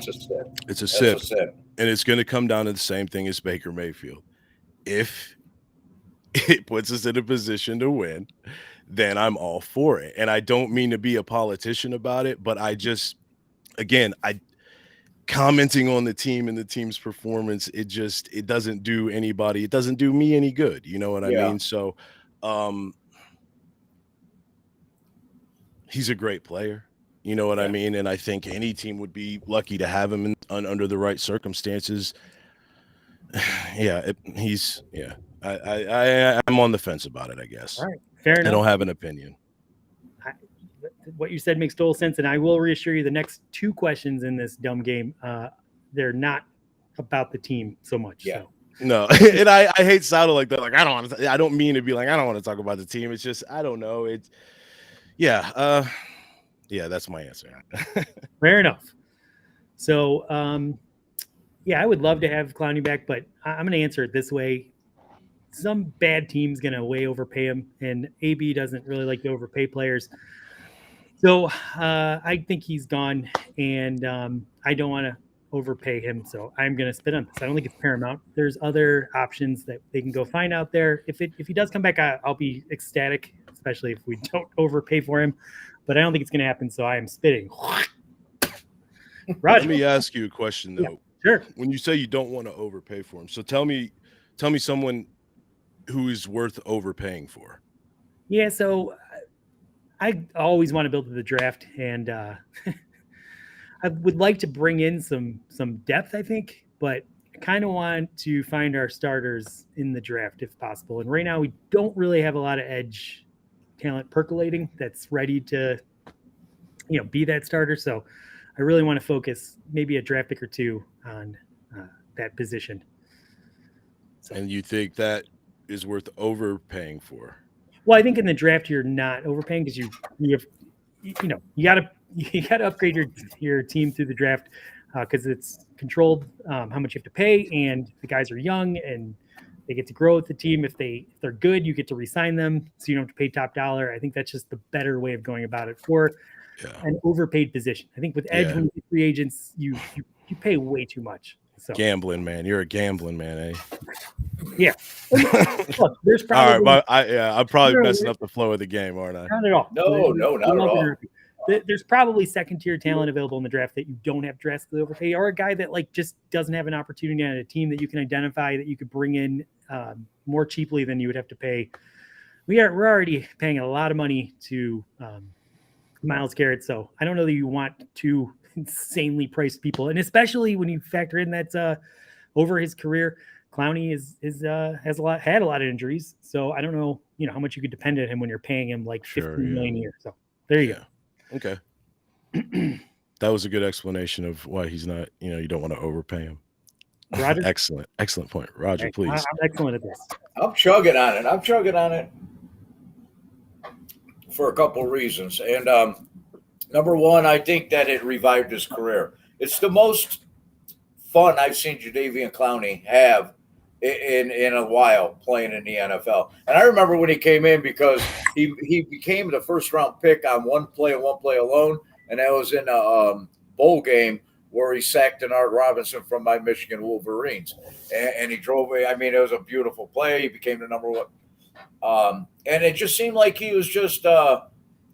a sip. It's a That's sip, a sip. and it's going to come down to the same thing as Baker Mayfield. If it puts us in a position to win, then I'm all for it. And I don't mean to be a politician about it, but I commenting on the team and the team's performance, it doesn't do anybody, it doesn't do me any good. You know what I mean? So he's a great player. You know what I mean? And I think any team would be lucky to have him under the right circumstances. I'm on the fence about it, I guess. All right. Fair enough. I don't have an opinion. What you said makes total sense, and I will reassure you the next 2 questions in this dumb game, they're not about the team so much. Yeah. So. No, and I hate sounding like that. Like I don't mean to be like I don't want to talk about the team. It's just I don't know. That's my answer. Fair enough. So, I would love to have Clowney back, but I'm going to answer it this way. Some bad team's going to way overpay him, and AB doesn't really like to overpay players. So I think he's gone, and I don't want to overpay him, so I'm going to spit on this. I don't think it's paramount. There's other options that they can go find out there. If he does come back, I'll be ecstatic, especially if we don't overpay for him. But I don't think it's going to happen, so I am spitting. Roger. Let me ask you a question though. Yeah, sure. When you say you don't want to overpay for him, so tell me someone who is worth overpaying for. Yeah, so I always want to build to the draft, and I would like to bring in some depth, I think, but I kind of want to find our starters in the draft if possible. And right now we don't really have a lot of edge talent percolating that's ready to, be that starter. So I really want to focus maybe a draft pick or 2 on that position. So. And you think that is worth overpaying for? Well, I think in the draft you're not overpaying because you gotta upgrade your team through the draft because it's controlled how much you have to pay, and the guys are young and they get to grow with the team. If they're good, you get to re-sign them, so you don't have to pay top dollar. I think that's just the better way of going about it for an overpaid position. I think with edge, when you get free agents, you pay way too much. So gambling, man. You're a gambling man, eh? Look, there's All probably right, I'm probably No, messing up the flow of the game, aren't I? not at all. No, not at all. There's probably second tier talent available in the draft that you don't have to drastically overpay, or a guy that like just doesn't have an opportunity on a team that you can identify that you could bring in more cheaply than you would have to pay. We're already paying a lot of money to Myles Garrett, so I don't know that you want to insanely priced people, and especially when you factor in that over his career, Clowney had a lot of injuries, so I don't know how much you could depend on him when you're paying him like $15 million a year. So there you go. Okay. That was a good explanation of why he's not. You don't want to overpay him. Roger? Excellent point, Roger. Right. Please. I'm excellent at this. I'm chugging on it for a couple of reasons. And number one, I think that it revived his career. It's the most fun I've seen Jadeveon Clowney have in a while playing in the NFL. And I remember when he came in because he became the first round pick on one play and one play alone. And that was in a bowl game where he sacked Denard Robinson from my Michigan Wolverines. And he drove away. I mean, it was a beautiful play. He became the number one. And it just seemed like he was just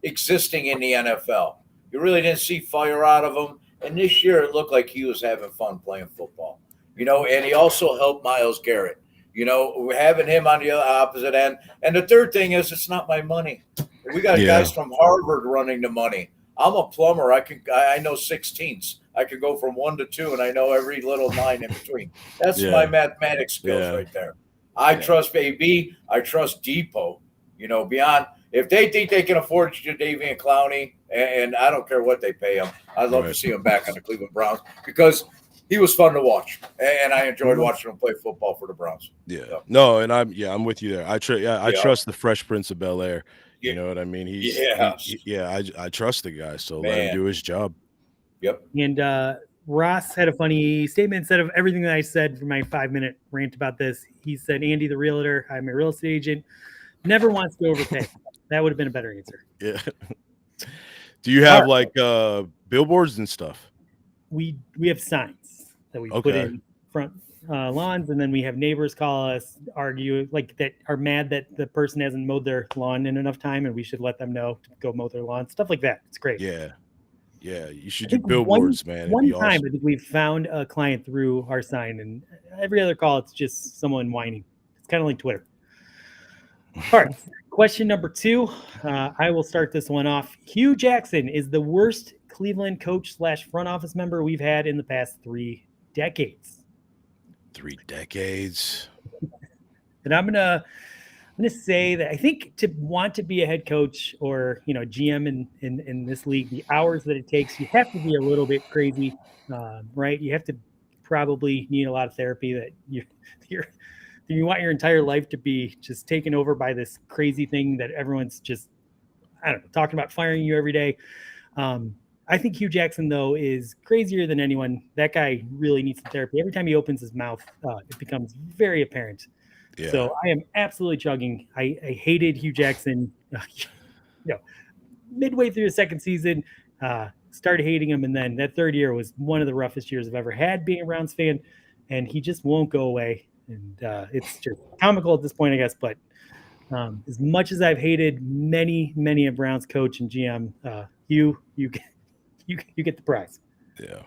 existing in the NFL. You really didn't see fire out of him. And this year it looked like he was having fun playing football. And he also helped Myles Garrett. We're having him on the opposite end. And the third thing is, it's not my money. We got guys from Harvard running the money. I'm a plumber. I know 16ths. I could go from 1 to 2, and I know every little line in between. That's my mathematics skills right there. I trust AB. I trust Depot. Beyond if they think they can afford Jadeveon Clowney, and I don't care what they pay him. I'd love to see him back on the Cleveland Browns because he was fun to watch, and I enjoyed watching him play football for the Browns. Yeah. So. No, and I'm with you there. I trust the Fresh Prince of Bel-Air. Yeah. You know what I mean? I trust the guy, so let him do his job. Yep. And Ross had a funny statement. Instead of everything that I said for my 5-minute rant about this, he said, Andy, the realtor, I'm a real estate agent, never wants to overpay. That would have been a better answer. Yeah. Do you have billboards and stuff? We have signs that we put in front lawns, and then we have neighbors call us, argue that are mad that the person hasn't mowed their lawn in enough time, and we should let them know to go mow their lawn. Stuff like that. It's great. Yeah. You should do billboards, man. One time, I think we found a client through our sign, and every other call, it's just someone whining. It's kind of like Twitter. All right. Question number 2. I will start this one off. Hugh Jackson is the worst Cleveland coach / front office member we've had in the past 3 decades. 3 decades. And I'm gonna say that I think to want to be a head coach or GM in this league, the hours that it takes, you have to be a little bit crazy, right? You have to probably need a lot of therapy. That you want your entire life to be just taken over by this crazy thing that everyone's just talking about firing you every day. I think Hugh Jackson, though, is crazier than anyone. That guy really needs some therapy. Every time he opens his mouth, it becomes very apparent. Yeah. So I am absolutely chugging. I hated Hugh Jackson, midway through the second season, started hating him. And then that third year was one of the roughest years I've ever had being a Browns fan. And he just won't go away. And it's just comical at this point, I guess. But as much as I've hated many a Browns coach and GM, Hugh, you get the prize. Yeah.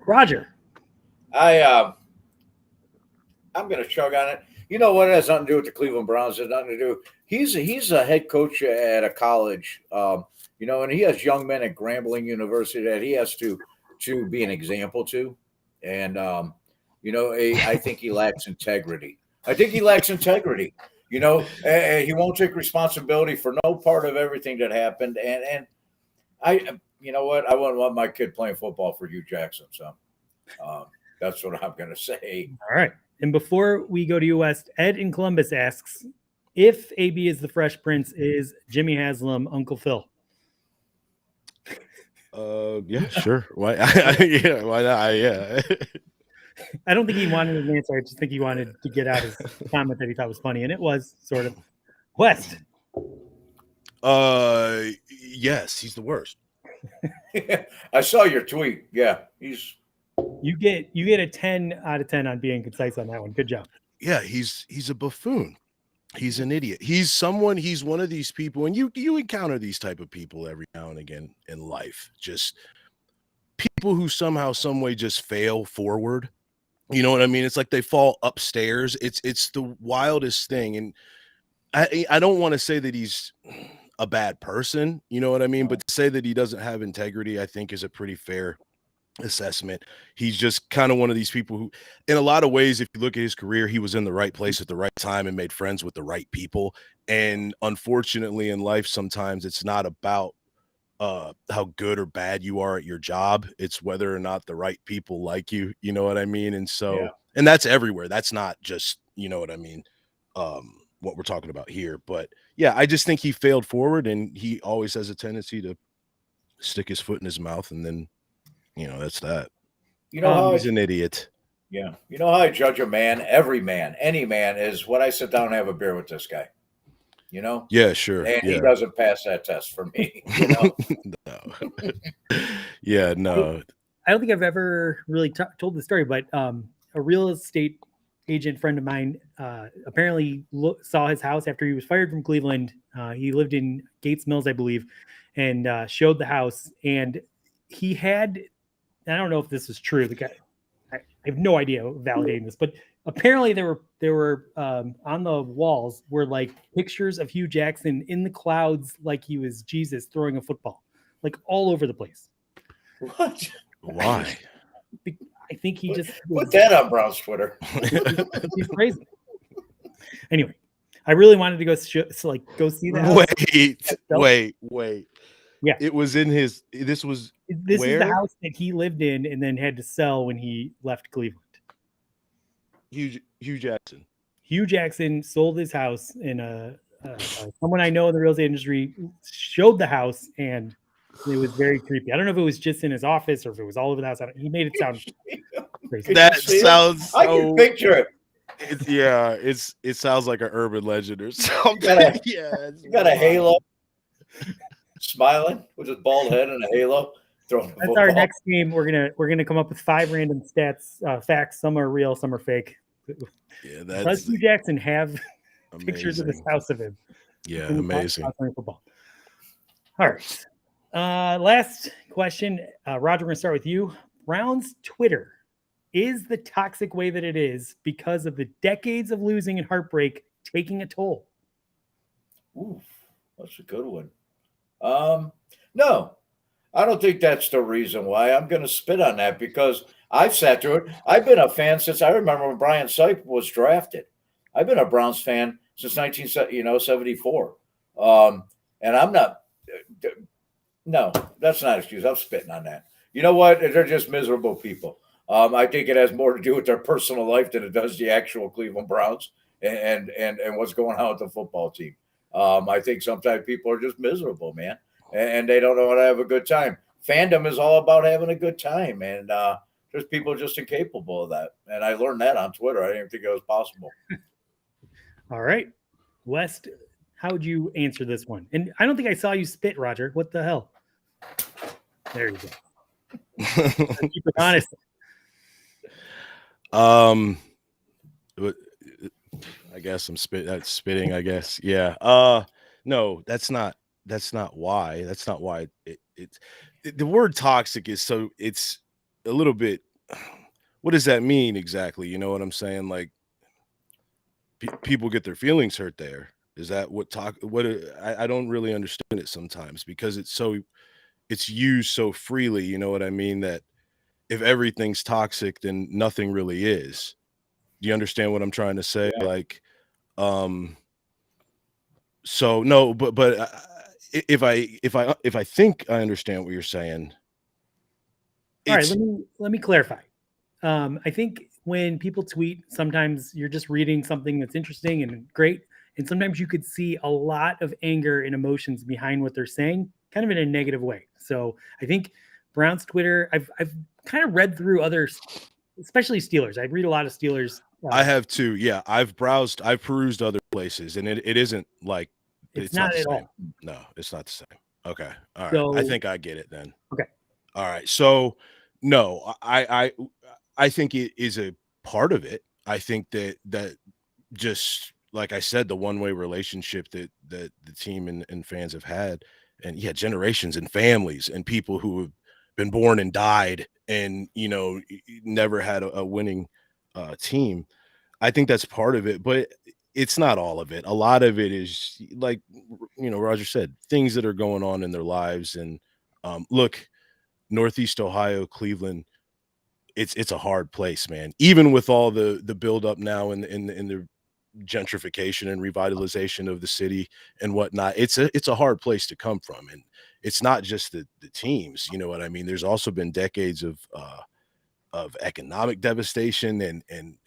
Roger. I'm going to chug on it. You know what? It has nothing to do with the Cleveland Browns. It has nothing to do. He's a head coach at a college, and he has young men at Grambling University that he has to be an example to. And, I think he lacks integrity. He won't take responsibility for no part of everything that happened. And you know what? I wouldn't want my kid playing football for Hugh Jackson. So that's what I'm going to say. All right. And before we go to you West, Ed in Columbus asks, if AB is the Fresh Prince, is Jimmy Haslam Uncle Phil? Yeah, sure. Why? Why not? Yeah. I don't think he wanted an answer. I just think he wanted to get out his comment that he thought was funny, and it was sort of. West. Yes, he's the worst. I saw your tweet. Yeah, he's You get a 10 out of 10 on being concise on that one. Good job. Yeah, he's a buffoon. He's an idiot. He's one of these people, and you encounter these type of people every now and again in life. Just people who somehow, some way just fail forward. You know what I mean? It's like they fall upstairs. It's the wildest thing. And I don't want to say that he's a bad person, you know what I mean? But to say that he doesn't have integrity, I think is a pretty fair assessment. He's just kind of one of these people who, in a lot of ways, if you look at his career, he was in the right place at the right time and made friends with the right people. And unfortunately in life, sometimes it's not about how good or bad you are at your job. It's whether or not the right people like you, you know what I mean? And so, and that's everywhere. That's not just, you know what I mean? What we're talking about here. But yeah, I just think he failed forward, and he always has a tendency to stick his foot in his mouth, and then, you know, that's that. You know how He's an idiot. Yeah. You know how I judge a man, every man, any man, is when I sit down and have a beer with this guy. You know? Yeah, sure. And yeah. he doesn't pass that test for me. You know? No. Yeah, no. I don't think I've ever really told the story, but a real estate agent friend of mine apparently saw his house after he was fired from Cleveland. He lived in Gates Mills, I believe, and showed the house. And he had, I don't know if this is true. The guy, I have no idea validating this, but apparently there were on the walls were like pictures of Hugh Jackson in the clouds, like he was Jesus throwing a football, like all over the place. What? Why? I think he just put that on Brown's Twitter. He's crazy. Anyway, I really wanted to go see that. Wait. Yeah, it was in his. This is the house that he lived in and then had to sell when he left Cleveland. Hugh Jackson. Hugh Jackson sold his house, and someone I know in the real estate industry showed the house, and it was very creepy. I don't know if it was just in his office or if it was all over the house. He made it sound crazy. That sounds. I can picture it. It sounds like an urban legend or something. You got a halo, smiling with his bald head and a halo. That's our next game. We're gonna come up with 5 random stats, facts. Some are real, some are fake. Yeah, does Hugh Jackson have pictures of this house of him? Yeah, amazing. Football. All right. Last question, Roger. We're gonna start with you. Brown's Twitter is the toxic way that it is because of the decades of losing and heartbreak taking a toll. Ooh, that's a good one. No, I don't think that's the reason why. I'm going to spit on that because I've sat through it. I've been a fan since I remember when Brian Sipe was drafted. I've been a Browns fan since 1974. And I'm not. No, that's not an excuse. I'm spitting on that. You know what? They're just miserable people. I think it has more to do with their personal life than it does the actual Cleveland Browns and what's going on with the football team. I think sometimes people are just miserable, man, and they don't know how to have a good time. Fandom is all about having a good time, and there's people just incapable of that. And I learned that on Twitter. I didn't even think it was possible. All right, West, how would you answer this one? And I don't think I saw you spit, Roger. What the hell? There you go. Keep it honest. I guess I'm spitting, I guess. Yeah. No, that's not why. That's not why the word toxic is so it's a little bit. What does that mean exactly? You know what I'm saying? Like people get their feelings hurt there. Is that what I don't really understand it sometimes because it's used so freely. You know what I mean? That if everything's toxic, then nothing really is. Do you understand what I'm trying to say? Yeah. Like, so no, but if I think I understand what you're saying. All right, let me clarify. I think when people tweet, sometimes you're just reading something that's interesting and great, and sometimes you could see a lot of anger and emotions behind what they're saying, kind of in a negative way. So I think Brown's Twitter, I've kind of read through others, especially Steelers. I read a lot of Steelers. I have too. Yeah, I've perused other places, and it isn't like it's not at all. No, it's not the same. Okay, all right. So, I think I get it then. Okay. All right. So no, I I think it is a part of it. I think that just like I said, the one-way relationship that the team and fans have had, and yeah, generations and families and people who have been born and died and never had a winning team. I think that's part of it, but it's not all of it. A lot of it is like Roger said, things that are going on in their lives. And look, Northeast Ohio, Cleveland, it's a hard place, man. Even with all the buildup now in the gentrification and revitalization of the city and whatnot, it's a hard place to come from. And it's not just the teams, you know what I mean? There's also been decades of economic devastation and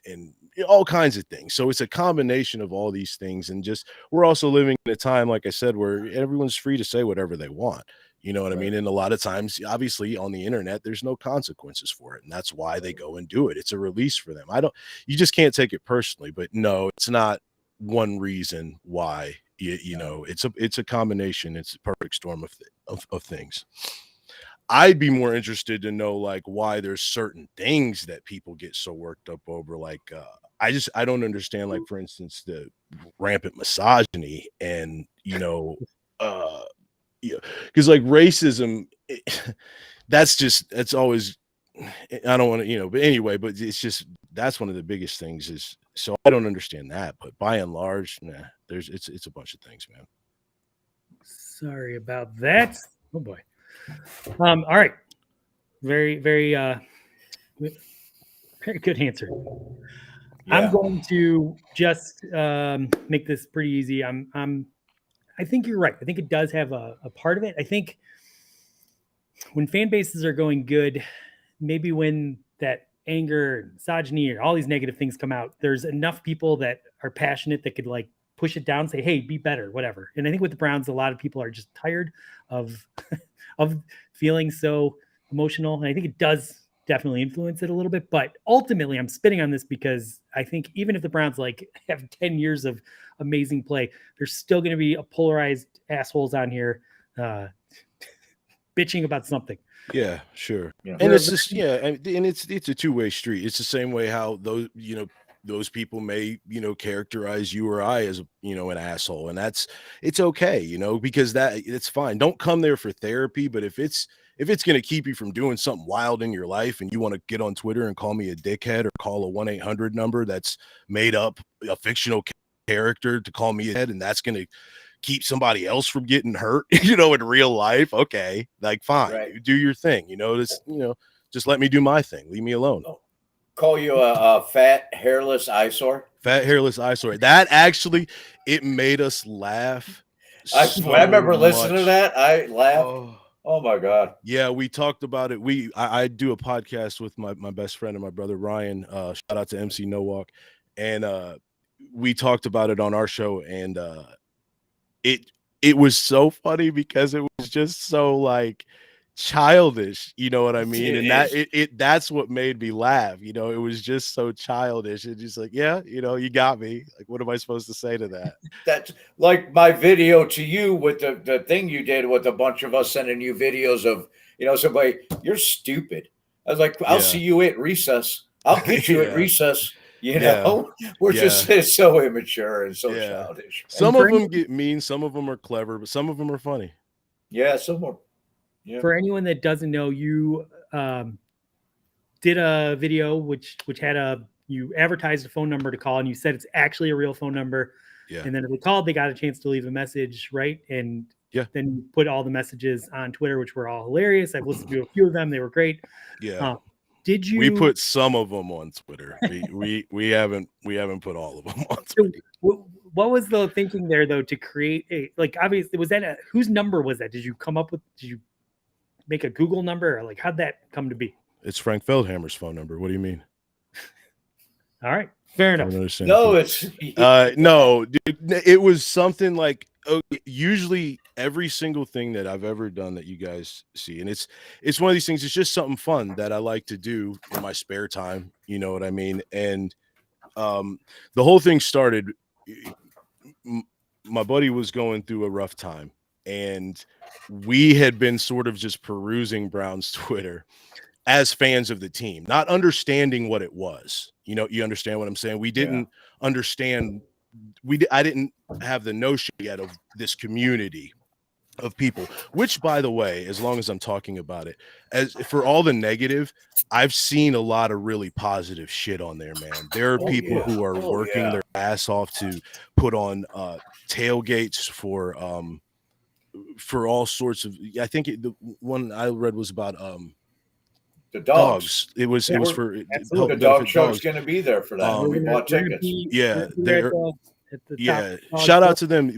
all kinds of things. So it's a combination of all these things. And just we're also living in a time, like I said, where everyone's free to say whatever they want. You know what I mean? And a lot of times, obviously, on the internet, there's no consequences for it. And that's why they go and do it. It's a release for them. You just can't take it personally. But no, it's not one reason why. It's a combination. It's a perfect storm of things. I'd be more interested to know like why there's certain things that people get so worked up over. Like I don't understand, like, for instance, the rampant misogyny and because like racism, that's always, I don't want to, but anyway, but it's just, that's one of the biggest things is, so I don't understand that, but by and large, it's a bunch of things, man. Sorry about that. Oh boy. All right. Very, very, very good answer. Yeah. I'm going to just make this pretty easy. I think you're right. I think it does have a part of it. I think when fan bases are going good, maybe when that anger, misogyny, or all these negative things come out, there's enough people that are passionate that could like push it down, say, hey, be better, whatever. And I think with the Browns, a lot of people are just tired of of feeling so emotional. And I think it does definitely influence it a little bit. But ultimately, I'm spitting on this because I think even if the Browns like have 10 years of amazing play, there's still going to be a polarized assholes on here bitching about something. Yeah, sure. Yeah. And it's just, and it's a two-way street. It's the same way how those people may, characterize you or I as, an asshole. And it's okay, because it's fine. Don't come there for therapy. But if it's going to keep you from doing something wild in your life and you want to get on Twitter and call me a dickhead or call a 1-800 number that's made up, a fictional character to call me a head, and that's going to keep somebody else from getting hurt, in real life. Okay. Like, fine, Right. do your thing, just let me do my thing. Leave me alone. Call you a fat, hairless eyesore. Fat, hairless eyesore. That actually, it made us laugh. I remember listening to that. I laughed. Oh my God. Yeah, we talked about it. I do a podcast with my best friend and my brother Ryan. Shout out to MC No Walk. And we talked about it on our show, and it was so funny because it was just so like childish, you know what I mean? And that's what made me laugh. It was just so childish and just like, yeah, you got me. Like, what am I supposed to say to that? That's like my video to you with the thing you did with a bunch of us sending you videos of, somebody, you're stupid. I was like, I'll see you at recess. I'll get you at recess. We're just so immature and so childish. Some of them get mean, some of them are clever, but some of them are funny. Yeah, some are. Yeah. For anyone that doesn't know, you did a video which had you advertised a phone number to call, and you said it's actually a real phone number. Yeah. And then if they called, they got a chance to leave a message, right? And then you put all the messages on Twitter, which were all hilarious. I've listened to a few of them; they were great. Yeah. Did you? We put some of them on Twitter. we haven't put all of them on Twitter. What was the thinking there, though, to create obviously, was that whose number was that? Did you make a Google number, or like how'd that come to be? It's Frank Feldhammer's phone number. What do you mean? All right, fair enough. No, it's no, dude, it was something like usually every single thing that I've ever done that you guys see, and it's one of these things. It's just something fun that I like to do in my spare time. You know what I mean? And the whole thing started. My buddy was going through a rough time, and we had been sort of just perusing Brown's Twitter, as fans of the team, not understanding what it was. You understand what I'm saying? We didn't understand. I didn't have the notion yet of this community of people, which, by the way, as long as I'm talking about it, as for all the negative, I've seen a lot of really positive shit on there, man. There are people who are working their ass off to put on tailgates for all sorts of. I think the one I read was about the dogs. It was for the Dawg Chug's going to be there for that. We bought tickets. They're shout out to them.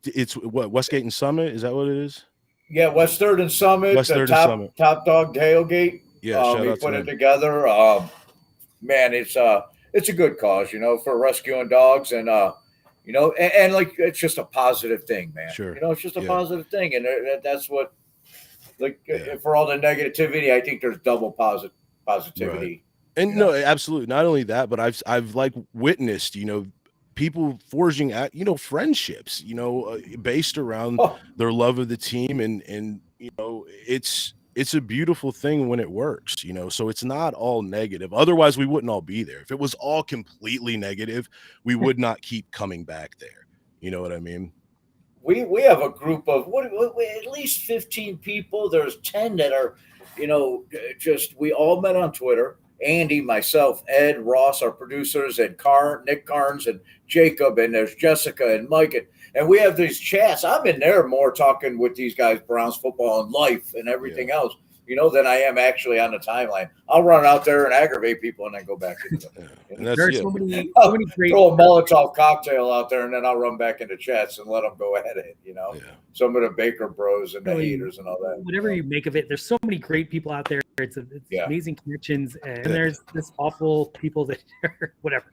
It's Westgate and Summit, is that what it is? Yeah, West 3rd and Summit, top dog tailgate. Yeah, we put it together. Man, it's a good cause, for rescuing dogs, and and like it's just a positive thing, man. Sure. It's just a positive thing, and that's what, for all the negativity, I think there's double positivity. Right. And no, absolutely. Not only that, but I've like witnessed, people forging friendships, based around their love of the team, and it's a beautiful thing when it works, so it's not all negative. Otherwise we wouldn't all be there. If it was all completely negative, we would not keep coming back there. You know what I mean? We have a group of at least 15 people. There's 10 that are, we all met on Twitter. Andy, myself, Ed, Ross, our producers, and Nick Carnes, and Jacob, and there's Jessica and Mike, and we have these chats. I'm in there more talking with these guys, Browns football and life and everything else, than I am actually on the timeline. I'll run out there and aggravate people and then go back into them. There's so many great. Throw a Molotov cocktail out there and then I'll run back into chats and let them go at it. Some of the Baker Bros and the haters and all that. Whatever you make of it, there's so many great people out there. It's amazing connections, and there's this awful people that are whatever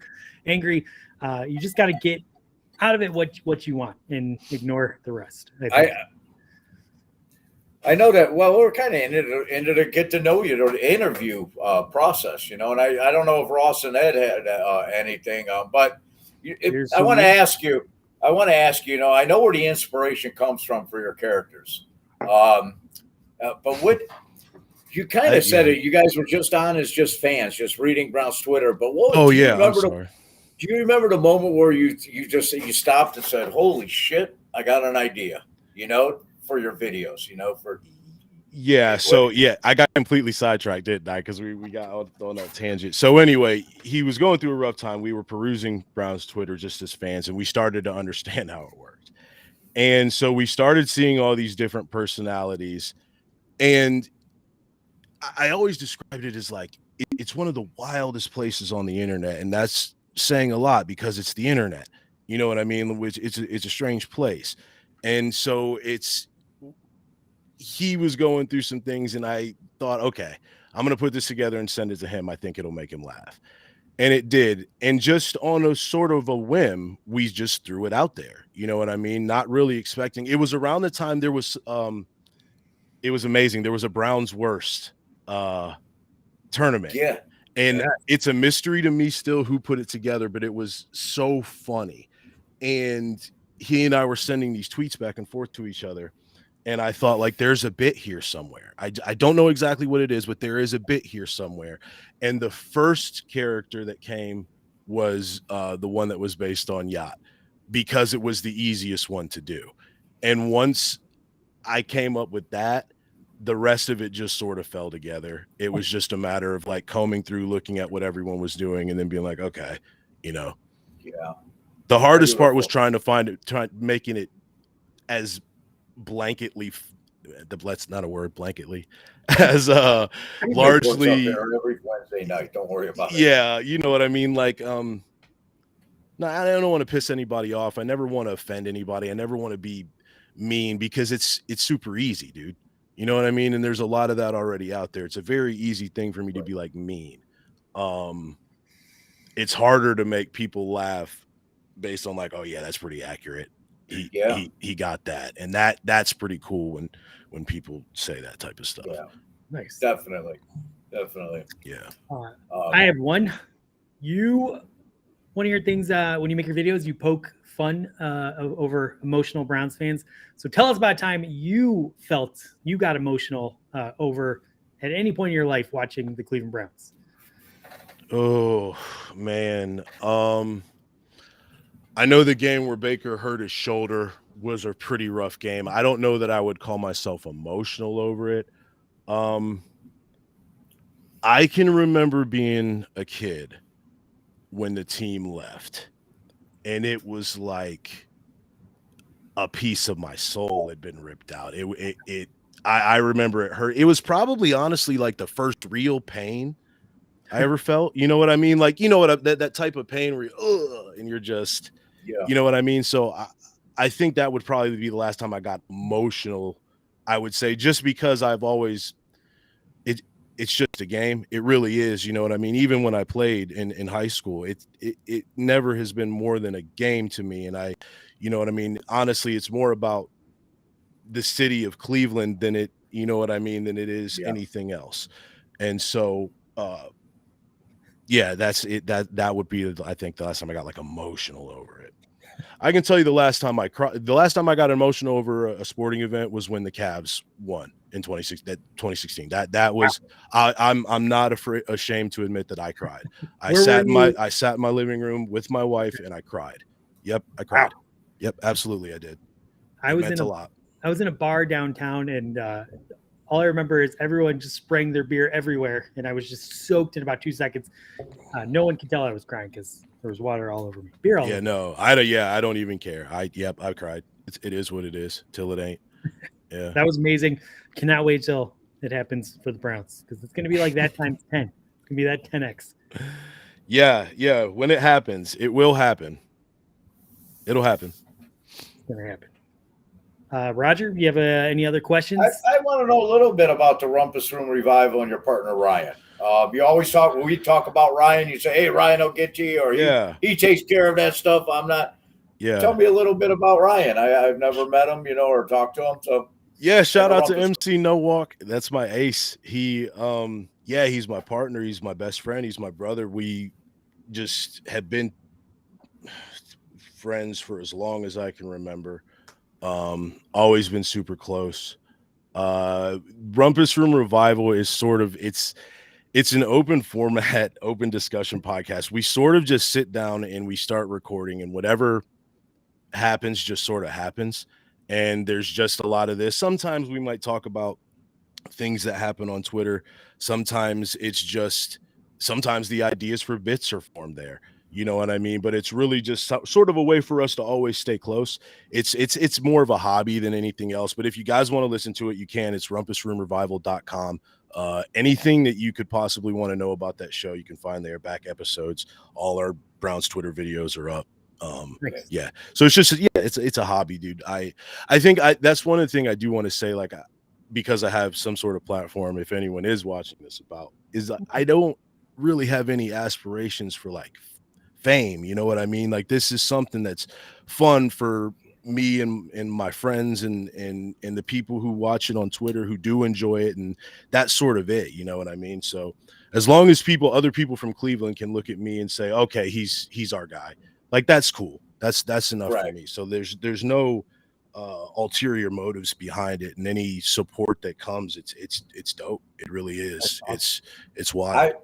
angry. You just got to get out of it what you want and ignore the rest. I know that. Well, we're kind of into the get to know you, or the interview process, and I don't know if Ross and Ed had anything, but I want to ask you. I know where the inspiration comes from for your characters, but what you kind of said it. You guys were just on as just fans, just reading Brown's Twitter. But what? Oh yeah, I'm sorry. Do you remember the moment where you stopped and said, "Holy shit, I got an idea," for your videos, I got completely sidetracked, didn't I? Because we got on that tangent. So anyway, he was going through a rough time. We were perusing Brown's Twitter just as fans, and we started to understand how it worked. And so we started seeing all these different personalities, and I always described it as like it's one of the wildest places on the internet, and that's saying a lot because it's the internet. You know what I mean? Which it's a strange place, and so he was going through some things, and I thought, okay, I'm gonna put this together and send it to him. I think it'll make him laugh, and it did. And just on a sort of a whim, we just threw it out there. You know what I mean? Not really expecting. It was around the time there was it was amazing. There was a Browns Worst tournament. And it's a mystery to me still who put it together, but it was so funny. And he and I were sending these tweets back and forth to each other. And I thought, like, there's a bit here somewhere. I don't know exactly what it is, but there is a bit here somewhere. And the first character that came was the one that was based on Yacht, because it was the easiest one to do. And once I came up with that, the rest of it just sort of fell together. It was just a matter of like combing through, looking at what everyone was doing, and then being like, okay, The hardest part was trying making it as blanketly, that's not a word, blanketly, as largely every Wednesday night. Don't worry about it. Yeah, you know what I mean? Like, no, I don't want to piss anybody off. I never want to offend anybody. I never want to be mean, because it's super easy, dude. You know what I mean? And there's a lot of that already out there. It's a very easy thing for me to be like mean. It's harder to make people laugh based on like, oh yeah, that's pretty accurate. He got that. And that's pretty cool when people say that type of stuff. Yeah. Nice. Definitely. Yeah. I have one. One of your things when you make your videos, you poke fun over emotional Browns fans. So tell us about a time you felt you got emotional over at any point in your life watching the Cleveland Browns? Oh man. I know the game where Baker hurt his shoulder was a pretty rough game. I don't know that I would call myself emotional over it. I can remember being a kid when the team left, and it was like a piece of my soul had been ripped out. I remember it hurt. It was probably honestly like the first real pain I ever felt. You know what I mean? Like, you know what, that type of pain where and you're just, Yeah. you know what I mean? So I think that would probably be the last time I got emotional, I would say, just because I've always, it's just a game. It really is. You know what I mean? Even when I played in high school, it never has been more than a game to me. And you know what I mean? Honestly, it's more about the city of Cleveland than it, you know what I mean, than it is anything else. And so, yeah, that's it. That would be, I think, the last time I got like emotional over it. I can tell you the last time I got emotional over a sporting event was when the Cavs won in 2016. That was, I'm not ashamed to admit that I cried. I sat in my living room with my wife and I cried. Yep, I cried. Wow. Yep, absolutely, I did. It meant a lot. I was in a bar downtown, and all I remember is everyone just spraying their beer everywhere, and I was just soaked in about 2 seconds. No one could tell I was crying because there was water all over me. Beer all over me. I don't even care. I cried. It is what it is till it ain't. Yeah. That was amazing. Cannot wait till it happens for the Browns, because it's going to be like that times 10. It's going to be that 10x. Yeah. When it happens, it will happen. It'll happen. It's going to happen. Roger, you have any other questions? I want to know a little bit about the Rumpus Room Revival and your partner Ryan. You always talk, when we talk about Ryan, you say, hey, Ryan will get you, or he takes care of that stuff. I'm not. Yeah. Tell me a little bit about Ryan. I've never met him, or talked to him. So yeah, shout out to MC No Walk. That's my ace. He he's my partner. He's my best friend. He's my brother. We just have been friends for as long as I can remember. Always been super close. Rumpus Room Revival is sort of, it's an open format, open discussion podcast. We sort of just sit down and we start recording, and whatever happens just sort of happens. And there's just a lot of this. Sometimes we might talk about things that happen on Twitter. Sometimes the ideas for bits are formed there. You know what I mean? But it's really just sort of a way for us to always stay close. It's more of a hobby than anything else. But if you guys want to listen to it, you can. It's rumpusroomrevival.com. Anything that you could possibly want to know about that show, you can find there. Back episodes. All our Browns Twitter videos are up. Yeah. So it's just, it's a hobby, dude. I think that's one of the things I do want to say, like, because I have some sort of platform, if anyone is watching this, is I don't really have any aspirations for like fame, you know what I mean? Like, this is something that's fun for me and my friends and the people who watch it on Twitter, who do enjoy it, and that's sort of it, you know what I mean? So as long as other people from Cleveland can look at me and say, okay, he's our guy, like, that's cool. That's enough for me. So there's no ulterior motives behind it, and any support that comes, it's dope. It really is. Awesome. It's wild.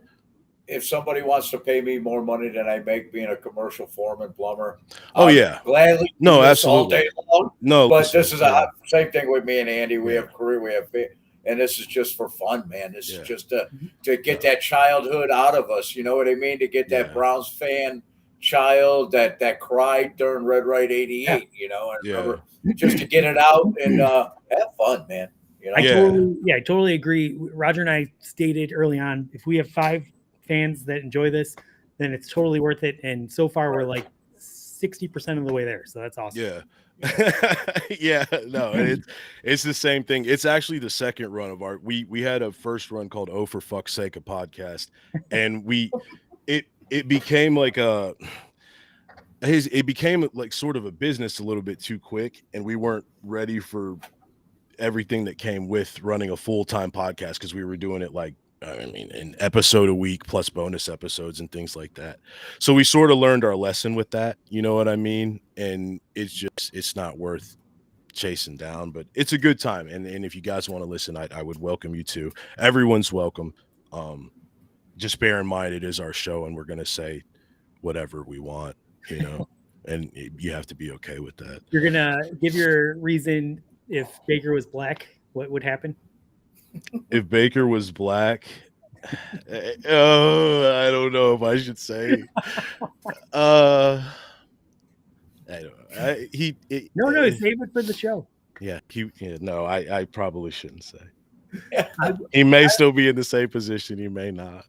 If somebody wants to pay me more money than I make being a commercial foreman plumber, gladly. No, absolutely. All day long. No, but this is a same thing with me and Andy. We have career, and this is just for fun, man. This is just to get that childhood out of us. You know what I mean? To get that Browns fan child that cried during Red Right 88. I remember just to get it out and have fun, man. I totally agree. Roger and I stated early on, if we have 5 fans that enjoy this, then it's totally worth it. And so far we're like 60% of the way there. So that's awesome. It's the same thing. It's actually the second run of we had a first run called Oh for Fuck's Sake, a podcast, and it became like it became like sort of a business a little bit too quick, and we weren't ready for everything that came with running a full-time podcast, because we were doing it like, an episode a week plus bonus episodes and things like that. So we sort of learned our lesson with that, you know what I mean? And it's not worth chasing down, but it's a good time. And if you guys want to listen, I would welcome you to. Everyone's welcome. Just bear in mind it is our show and we're going to say whatever we want, and you have to be okay with that. You're gonna give your reason if Baker was black, what would happen? If Baker was black, oh, I don't know if I should say. I don't know. No, save it for the show. Yeah, no, I probably shouldn't say. He may still be in the same position. He may not.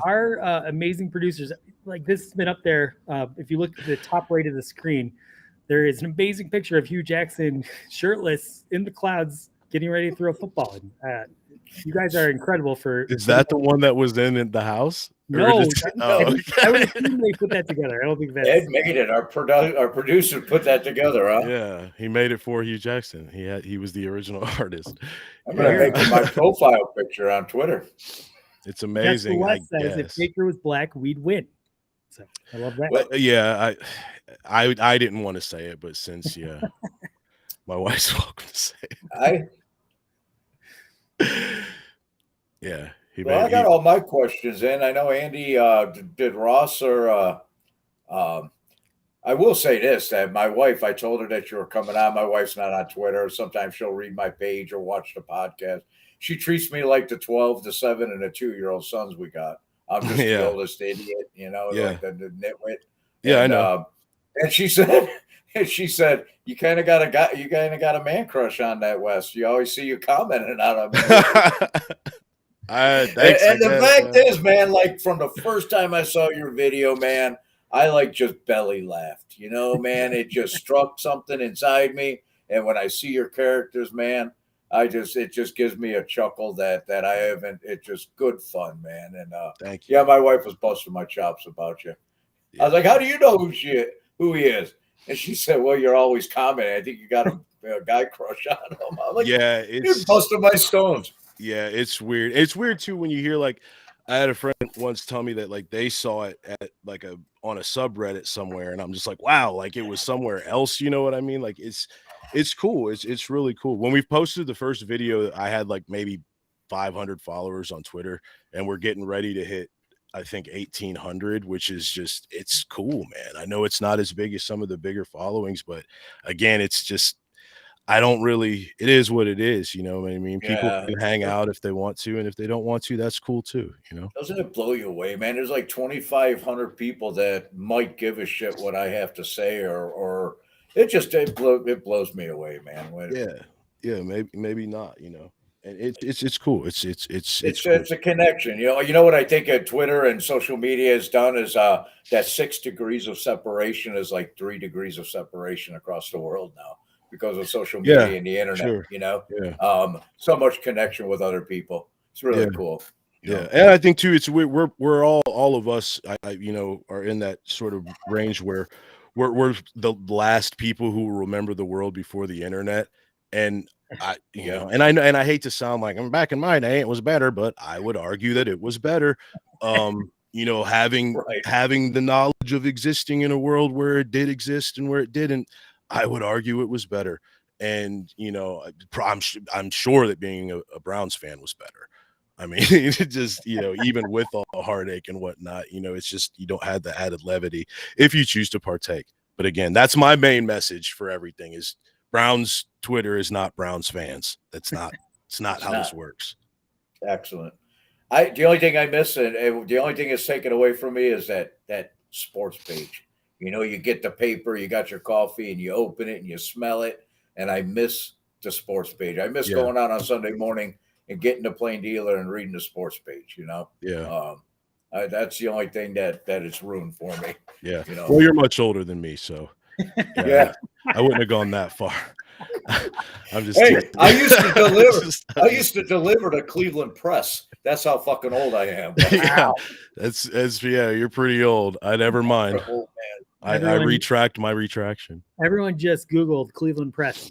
Our amazing producers, like this has been up there. If you look at the top right of the screen, there is an amazing picture of Hugh Jackson shirtless in the clouds, getting ready to throw a football. And, you guys are incredible for. Is that the one that was in the house? No, okay. I would assume they put that together. I don't think that's. Ed made it. Our producer put that together, huh? Yeah, he made it for Hugh Jackson. He was the original artist. I'm gonna make it my profile picture on Twitter. It's amazing. That's what says. If Baker was black, we'd win. So I love that. Well, yeah, I didn't want to say it, but since my wife's welcome to say it. Yeah. I got all my questions in. I know Andy did Ross or I will say this, that my wife, I told her that you were coming on. My wife's not on Twitter. Sometimes she'll read my page or watch the podcast. She treats me like the 12, the 7, and the 2-year-old sons we got. I'm just the oldest idiot, like the nitwit. Yeah, I know. And she said, you kind of got a man crush on that Wes. You always see you commenting on him. And the fact is, man, like from the first time I saw your video, man, I like just belly laughed, man, it just struck something inside me. And when I see your characters, man, it just gives me a chuckle that I haven't. It's just good fun, man. And thank you. Yeah, my wife was busting my chops about you. Yeah. I was like, how do you know who he is? And she said, well, you're always commenting. I think you got a guy crush on him. I'm like, yeah, you're busting my stones. Yeah, it's weird. It's weird too when you hear, like, I had a friend once tell me that like they saw it at like on a subreddit somewhere, and I'm just like, wow, like it was somewhere else. You know what I mean? Like it's cool. It's really cool. When we posted the first video, I had like maybe 500 followers on Twitter, and we're getting ready to hit, I think, 1,800, which is just, it's cool, man. I know it's not as big as some of the bigger followings, but again, it's just, it is what it is. You know what I mean? People can hang out if they want to, and if they don't want to, that's cool too. Doesn't it blow you away, man? There's like 2,500 people that might give a shit what I have to say, or it blows me away, man. Yeah, maybe not, and it's cool. It's cool. It's a connection. You know what I think Twitter and social media has done is that 6 degrees of separation is like 3 degrees of separation across the world now, because of social media and the internet. So much connection with other people. It's really cool. Yeah, and I think too, it's we're all of us, are in that sort of range where we're the last people who will remember the world before the internet. And and I hate to sound like I'm back in my day, it was better, but I would argue that it was better. Having the knowledge of existing in a world where it did exist and where it didn't, I would argue it was better. And I'm sure that being a Browns fan was better. I mean, it just, even with all the heartache and whatnot, it's just, you don't have the added levity if you choose to partake. But again, that's my main message for everything is Browns Twitter is not Browns fans. It's not how this works. Excellent. The only thing I miss, and the only thing that's taken away from me is that sports page. You get the paper, you got your coffee, and you open it and you smell it. And I miss the sports page. I miss going out on Sunday morning and getting the Plain Dealer and reading the sports page. That's the only thing that it's ruined for me. Yeah. Well, you're much older than me, so I wouldn't have gone that far. I'm just. Hey, I used to deliver. I used to deliver to Cleveland Press. That's how fucking old I am. Wow. That's you're pretty old. I never mind. Old, I retract my retraction. Everyone just Googled Cleveland Press.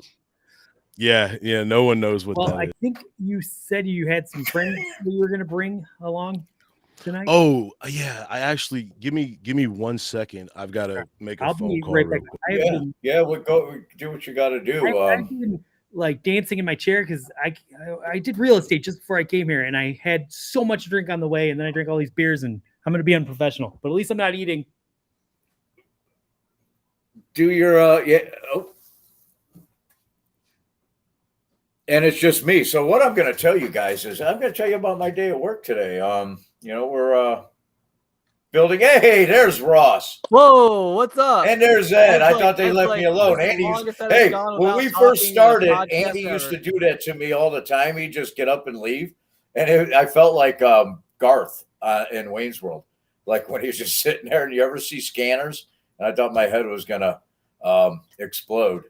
Yeah. No one knows what that is. I think you said you had some friends that you were going to bring along. tonight? Oh yeah, I actually give me 1 second. I've got to make a I'll phone be call right real back. quick. We do what you got to do. I've been like dancing in my chair because I did real estate just before I came here, and I had so much to drink on the way, and then I drank all these beers, and I'm gonna be unprofessional. But at least I'm not eating. Do your and it's just me. So what I'm going to tell you guys is I'm going to tell you about my day at work today. We're building. Hey, there's Ross. Whoa, what's up? And there's Ed. That's I thought they left me alone. Andy when we first started, Andy used to do that to me all the time. He'd just get up and leave. And I felt like Garth in Wayne's World. Like when he was just sitting there, and you ever see Scanners? And I thought my head was going to explode.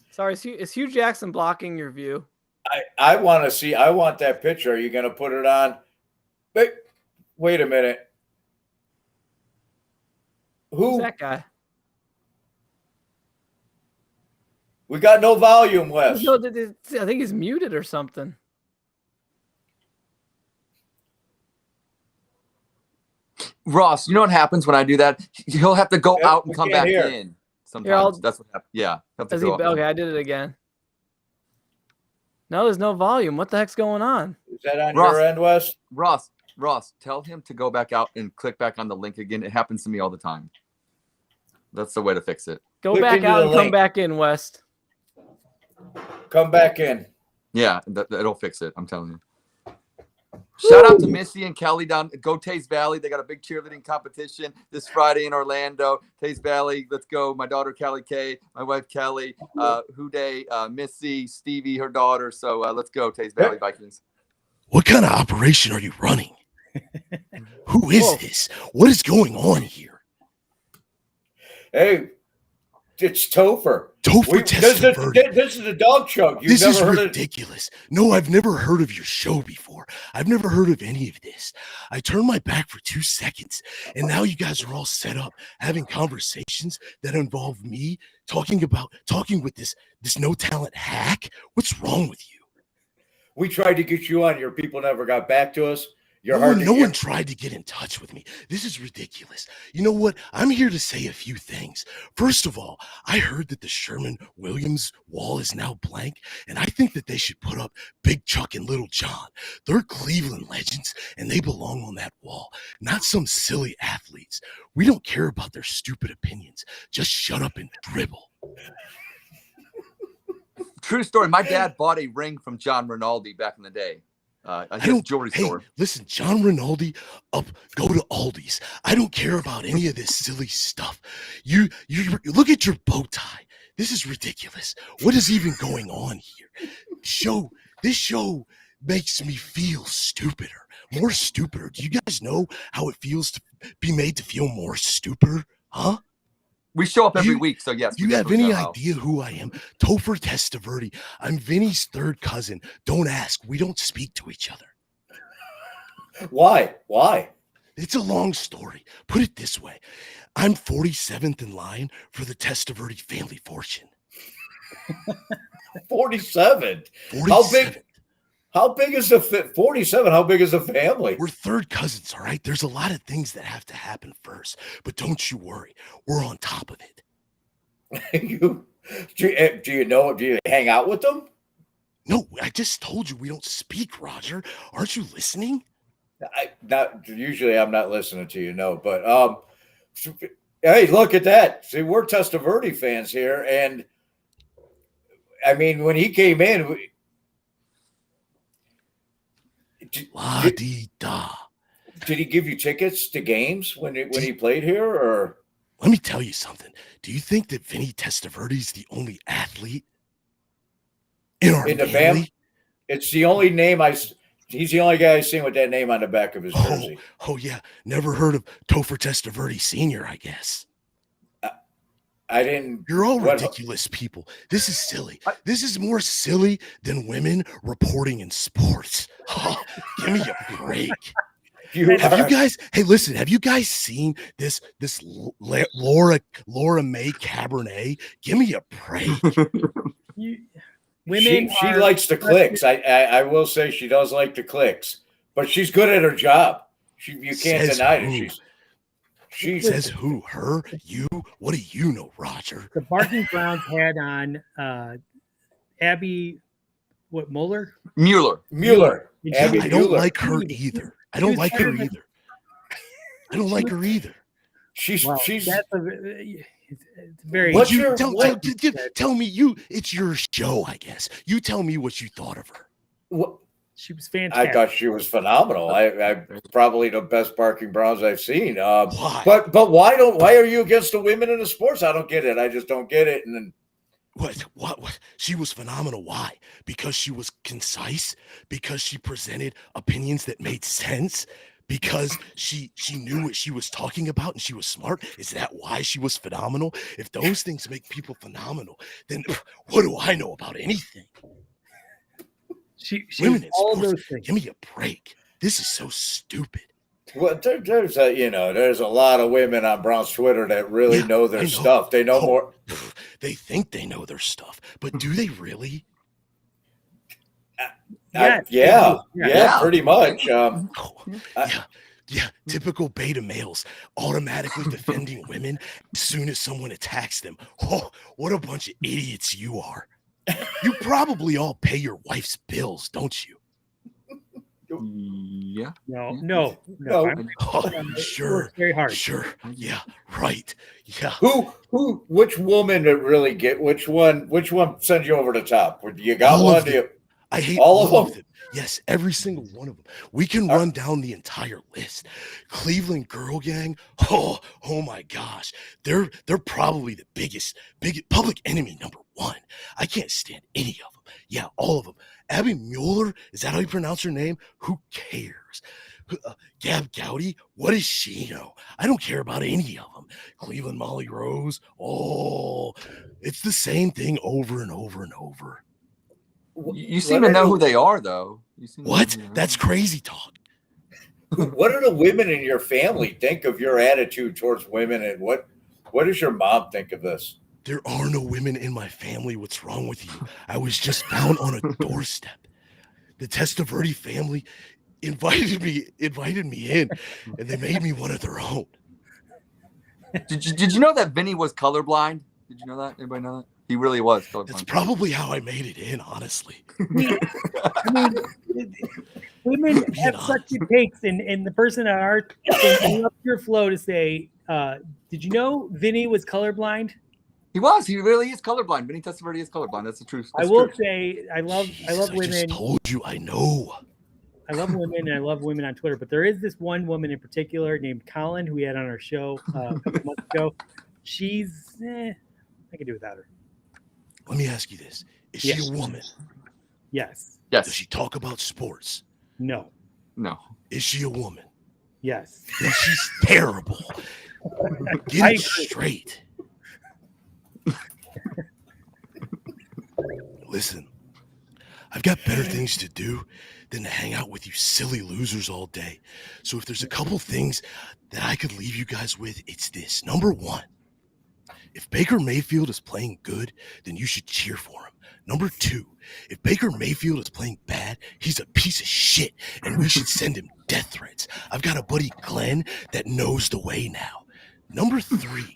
Sorry, is Hugh Jackson blocking your view? I want that picture. Are you going to put it on? Wait a minute. Who's that guy? We got no volume, Wes. No, I think he's muted or something. Ross, you know what happens when I do that? He'll have to go out and come back hear. in. Sometimes that's what happens. Yeah. Okay, I did it again. No, there's no volume. What the heck's going on? Is that on your end, Wes? Ross, tell him to go back out and click back on the link again. It happens to me all the time. That's the way to fix it. Go back out and come back in, West. Come back in. Yeah, it'll fix it. I'm telling you. Shout out to Missy and Kelly down Go Taze Valley. They got a big cheerleading competition this Friday in Orlando. Taze Valley, let's go. My daughter Callie Kay, my wife Kelly, Huday, Missy, Stevie, her daughter. So let's go, Taze Valley Vikings. What kind of operation are you running? Who is this? What is going on here? Hey, it's Topher. This is the Dawg Chug. This is ridiculous. No, I've never heard of your show before. I've never heard of any of this. I turned my back for 2 seconds, and now you guys are all set up having conversations that involve me talking with this no talent hack. What's wrong with you? We tried to get you on. Your people never got back to us. No one tried to get in touch with me. This is ridiculous. You know what? I'm here to say a few things. First of all, I heard that the Sherman-Williams wall is now blank, and I think that they should put up Big Chuck and Little John. They're Cleveland legends, and they belong on that wall, not some silly athletes. We don't care about their stupid opinions. Just shut up and dribble. True story. My dad bought a ring from John Rinaldi back in the day. Jewelry store. Listen, John Rinaldi, go to Aldi's. I don't care about any of this silly stuff. You look at your bow tie. This is ridiculous. What is even going on here? This show makes me feel more stupider. Do you guys know how it feels to be made to feel more stupider? Huh? We show up every week, so yes. Do you have any idea who I am? Topher Testaverde. I'm Vinny's third cousin. Don't ask. We don't speak to each other. Why? It's a long story. Put it this way. I'm 47th in line for the Testaverde family fortune. 47? 47. How big is the 47? How big is the family? We're third cousins, all right? There's a lot of things that have to happen first, but don't you worry. We're on top of it. Do you hang out with them? No, I just told you we don't speak, Roger. Aren't you listening? Usually I'm not listening to you, no, but hey, look at that. See, we're Testaverde fans here, and I mean, when he came in, La-dee-da. Did he give you tickets to games when he played here, or? Let me tell you something. Do you think that Vinny Testaverde is the only athlete in our family? It's the only name he's the only guy I've seen with that name on the back of his jersey. Oh yeah. Never heard of Topher Testaverde Sr., I guess. I didn't. You're all ridiculous people. This is silly. This is more silly than women reporting in sports. Oh, give me a break. Have you guys seen this Laura May Cabernet? Give me a break. She likes the clicks. I will say she does like the clicks, But she's good at her job. You can't Says deny who? it. She Says who? Her? You? What do you know, Roger? The Barking Browns had on Abby, what, Mueller? Mueller. And Abby I don't Mueller. like her either. I don't like her either. I don't like her either. She's that's it's very. What's You your- tell me you? It's your show, I guess. You tell me what you thought of her. What? She was I fantastic. thought she was phenomenal. I probably the best Barking Browns I've seen. Why? But why are you against the women in the sports? I don't get it. I just don't get it. And then What? She was phenomenal. Why? Because she was concise. Because she presented opinions that made sense. Because she knew what she was talking about and she was smart. Is that why she was phenomenal? If those things make people phenomenal, then what do I know about anything? She Women was in all of sports, those things. give me a break. This is so stupid. well, there's a lot of women on Browns Twitter that really Yeah, know their I know. stuff. They know Oh, more. They think they know their stuff, but do they really? Yes, they Yeah, do. Yeah. pretty much. Oh, yeah. Typical beta males automatically defending women as soon as someone attacks them. Oh, what a bunch of idiots you are. You probably all pay your wife's bills, don't you? Yeah. No. No. Oh, It sure. works very hard. Sure. Yeah, right. Yeah. Which woman that really which one sends you over the top? You got All one? of them. I hate all all of of them. Yes, every single one of them. We can run down the entire list. Cleveland Girl Gang. Oh my gosh. They're probably the biggest public enemy number one. I can't stand any of them. Yeah, all of them. Abby Mueller, is that how you pronounce her name? Who cares? Gab Gowdy, what does she know? I don't care about any of them. Cleveland Molly Rose. Oh, it's the same thing over and over and over. You seem to know who they are, though. What? That's crazy talk. What do the women in your family think of your attitude towards women, and what does your mom think of this? There are no women in my family. What's wrong with you? I was just found on a doorstep. The Testaverde family invited me in, and they made me one of their own. Did you know that Vinny was colorblind? Did you know that? Anybody know that? He really was colorblind. That's probably how I made it in, honestly. I mean, women have such good takes, and the person at our thing up your flow to say, did you know Vinny was colorblind? He was. He really is colorblind. Vinny Testaverde is colorblind. That's the truth. I will say, I love women. I just told you, I know. I love women, and I love women on Twitter. But there is this one woman in particular named Colin who we had on our show a couple months ago. She's, I can do without her. Let me ask you this: is she a woman? Yes. Does she talk about sports? No. No. Is she a woman? Yes. Then she's terrible. Get it straight. Listen, I've got better things to do than to hang out with you silly losers all day. So if there's a couple things that I could leave you guys with, it's this. Number one, if Baker Mayfield is playing good, then you should cheer for him. Number two, if Baker Mayfield is playing bad, he's a piece of shit, and we should send him death threats. I've got a buddy, Glenn, that knows the way now. Number three,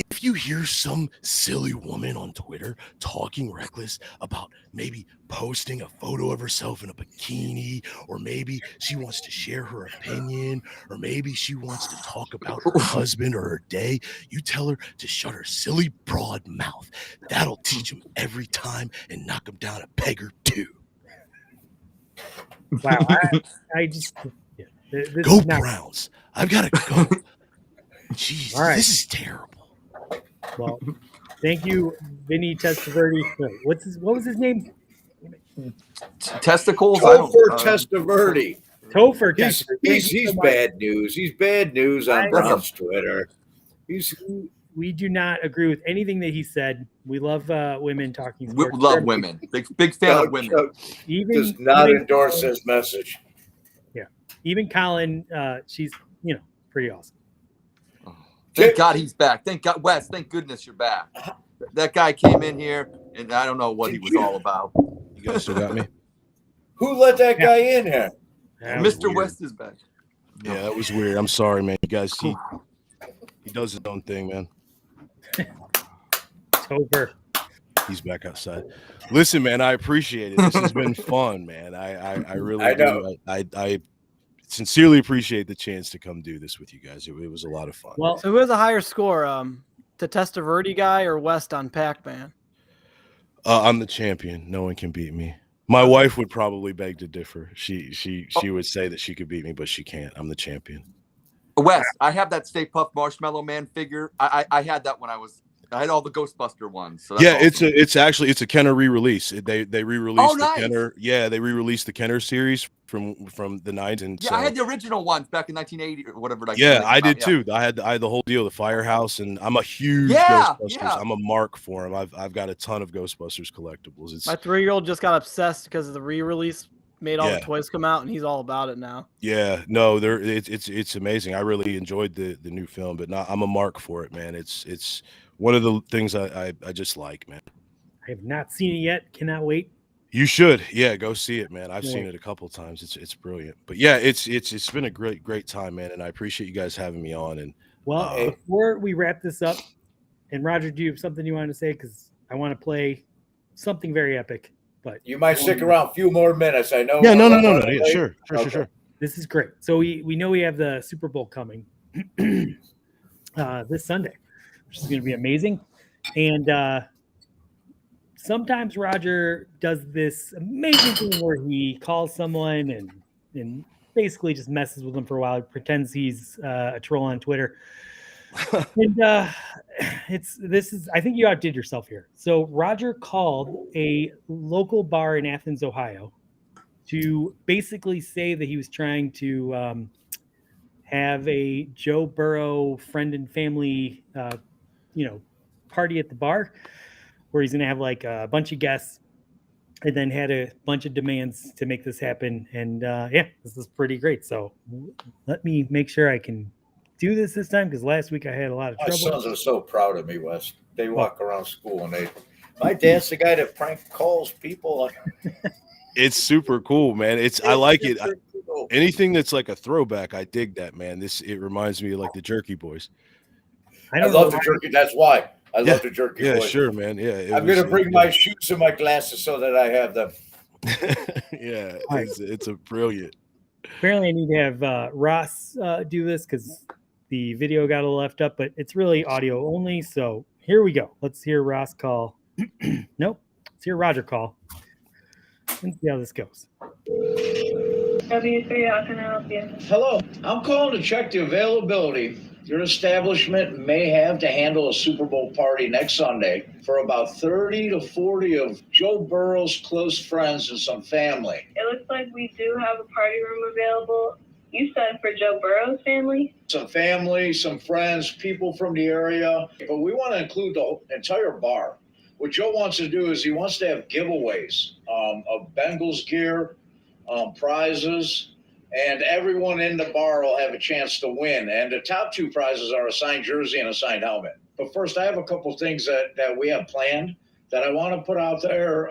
if you hear some silly woman on Twitter talking reckless about maybe posting a photo of herself in a bikini, or maybe she wants to share her opinion, or maybe she wants to talk about her husband or her day, you tell her to shut her silly broad mouth. That'll teach him every time and knock him down a peg or two. Wow. I just Go Browns. I've got to go. Jeez, All right. This is terrible. Well, thank you, Vinny Testaverde. What was his name? Testicles. Topher Testaverde. Topher Testaverde. He's bad news. He's bad news on Browns Twitter. We do not agree with anything that he said. We love women talking We sports. love women. Big fan of women. Does not endorse his message. Yeah. Even Colin, she's, pretty awesome. Thank God he's back. Thank God, Wes. Thank goodness you're back. That guy came in here, and I don't know what he was all about. You guys still got me? Who let that guy in here? That was Mr. weird. West is back. Yeah, that was weird. I'm sorry, man. You guys, he does his own thing, man. It's over. He's back outside. Listen, man, I appreciate it. This has been fun, man. I really I do. I sincerely appreciate the chance to come do this with you guys. It was a lot of fun. Well, So who has a higher score, the Testaverde guy or West on Pac-Man? I'm the champion. No one can beat me. My wife would probably beg to differ. She would say that she could beat me, but she can't. I'm the champion. Wes, I have that Stay Puft Marshmallow Man figure. I had that when I had all the Ghostbuster ones. So that's Yeah, awesome. it's a Kenner re-release. They re-released nice. the Kenner. Yeah, they re-released the Kenner series from the 90s. And Yeah, so, I had the original ones back in 1980 or whatever. yeah, I did yeah. too. I had the whole deal, the Firehouse, and I'm a huge Yeah, Ghostbusters. yeah. I'm a mark for them. I've got a ton of Ghostbusters collectibles. It's My 3-year-old just got obsessed because of the re-release, made all Yeah. the toys come out, and he's all about it now. yeah, no, it's amazing. I really enjoyed the new film, but I'm a mark for it, man. It's one of the things I just like, man. I have not seen it yet. Cannot wait. You should, yeah, go see it, man. I've Yeah. seen it a couple times. It's brilliant. But yeah, it's been a great time, man, and I appreciate you guys having me on. And Well, before we wrap this up, and Roger, do you have something you want to say? Because I want to play something very epic. But You might stick around a few more minutes. I know. yeah, no, yeah, sure. this is great. So we know we have the Super Bowl coming this Sunday, which is going to be amazing. And sometimes Roger does this amazing thing where he calls someone and basically just messes with them for a while. He pretends he's a troll on Twitter. And I think you outdid yourself here. So Roger called a local bar in Athens, Ohio, to basically say that he was trying to have a Joe Burrow friend and family, party at the bar, where he's going to have like a bunch of guests, and then had a bunch of demands to make this happen. And this is pretty great. So let me make sure I can do this time, because last week I had a lot of My trouble. sons are so proud of me, Wes. They walk around school and my dad's the guy that prank calls people. It's super cool, man. I like it. Cool. Anything that's like a throwback, I dig that, man. It reminds me of like the Jerky Boys. I love the jerky. That's why I love the jerky. Yeah, boys. sure, man. Yeah, I'm going to bring my shoes and my glasses so that I have them. Yeah, it's a brilliant. Apparently I need to have Ross do this, because the video got a little left up, but it's really audio only. So here we go. Let's hear Ross call. Nope. Let's hear Roger call and see how this goes. W3, how can I help you? Hello, I'm calling to check the availability your establishment may have to handle a Super Bowl party next Sunday for about 30 to 40 of Joe Burrow's close friends and some family. It looks like we do have a party room available. You said for Joe Burrow's family? Some family, some friends, people from the area, but we want to include the entire bar. What Joe wants to do is he wants to have giveaways of Bengals gear, prizes, and everyone in the bar will have a chance to win. And the top two prizes are a signed jersey and a signed helmet. But first, I have a couple things that we have planned that I want to put out there,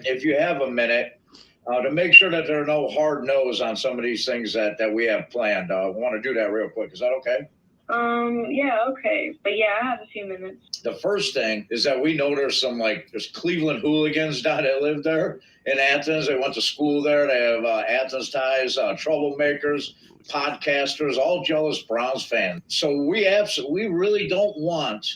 if you have a minute, to make sure that there are no hard no's on some of these things that we have planned. I want to do that real quick. Is that okay? Yeah, okay. But yeah, I have a few minutes. The first thing is that we know there's Cleveland hooligans down that live there in Athens. They went to school there. They have Athens ties, troublemakers, podcasters, all jealous Browns fans. So we really don't want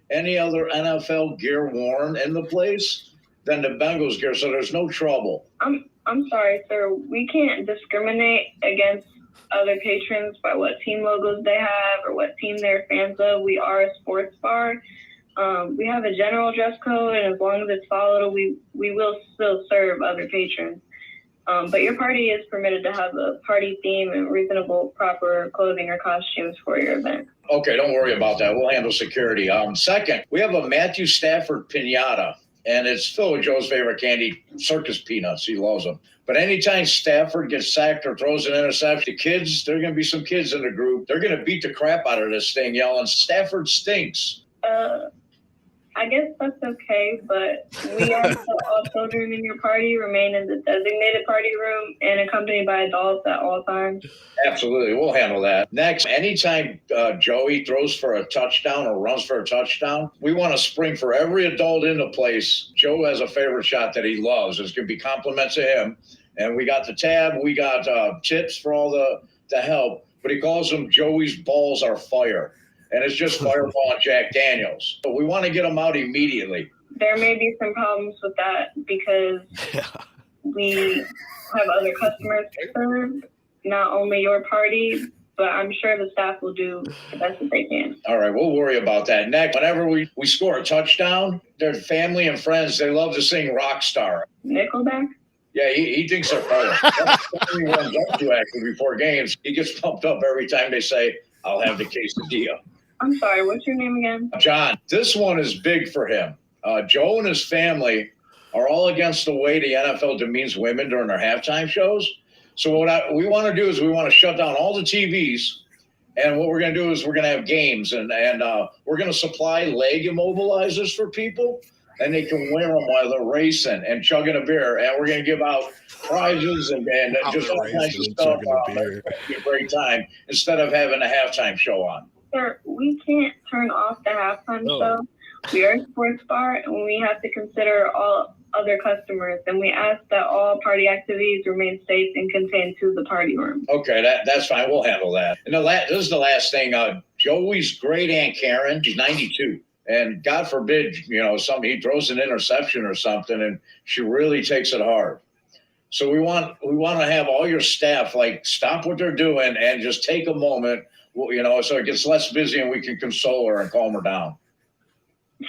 any other NFL gear worn in the place than the Bengals gear. So there's no trouble. I'm sorry, sir. We can't discriminate against other patrons by what team logos they have or what team they're fans of. We are a sports bar. We have a general dress code, and as long as it's followed, we will still serve other patrons. But your party is permitted to have a party theme and reasonable, proper clothing or costumes for your event. Okay, don't worry about that. We'll handle security. Second, we have a Matthew Stafford piñata, and it's filled with Joe's favorite candy, circus peanuts. He loves them. But anytime Stafford gets sacked or throws an interception, the kids, there are going to be some kids in the group. They're going to beat the crap out of this thing, yelling, "Stafford stinks." I guess that's okay, but we ask that all children in your party remain in the designated party room and accompanied by adults at all times. Absolutely, we'll handle that. Next, anytime Joey throws for a touchdown or runs for a touchdown, we want to spring for every adult in the place. Joe has a favorite shot that he loves. It's going to be compliments to him. And we got the tab, we got tips for all the help, but he calls them Joey's balls are fire. And it's just Fireball and Jack Daniels. But we want to get them out immediately. There may be some problems with that because we have other customers to serve, not only your party, but I'm sure the staff will do the best that they can. All right, we'll worry about that. Next, whenever we score a touchdown, their family and friends, they love to sing Rockstar. Nickelback? Yeah, he thinks they're fire. That's what he runs up to actually before games. He gets pumped up every time they say, I'll have the quesadilla. I'm sorry, what's your name again? John, this one is big for him. Joe and his family are all against the way the NFL demeans women during their halftime shows. So what we want to do is we want to shut down all the TVs. And what we're going to do is we're going to have games. And we're going to supply leg immobilizers for people. And they can wear them while they're racing and chugging a beer. And we're going to give out prizes and just all kinds of stuff. It's be a great time instead of having a halftime show on. Sir, we can't turn off the halftime show. We are a sports bar, and we have to consider all other customers. And we ask that all party activities remain safe and contained to the party room. Okay, that's fine. We'll handle that. And this is the last thing. Joey's great Aunt Karen, she's 92. And God forbid, he throws an interception or something, and she really takes it hard. So we want to have all your staff stop what they're doing and just take a moment, so it gets less busy and we can console her and calm her down.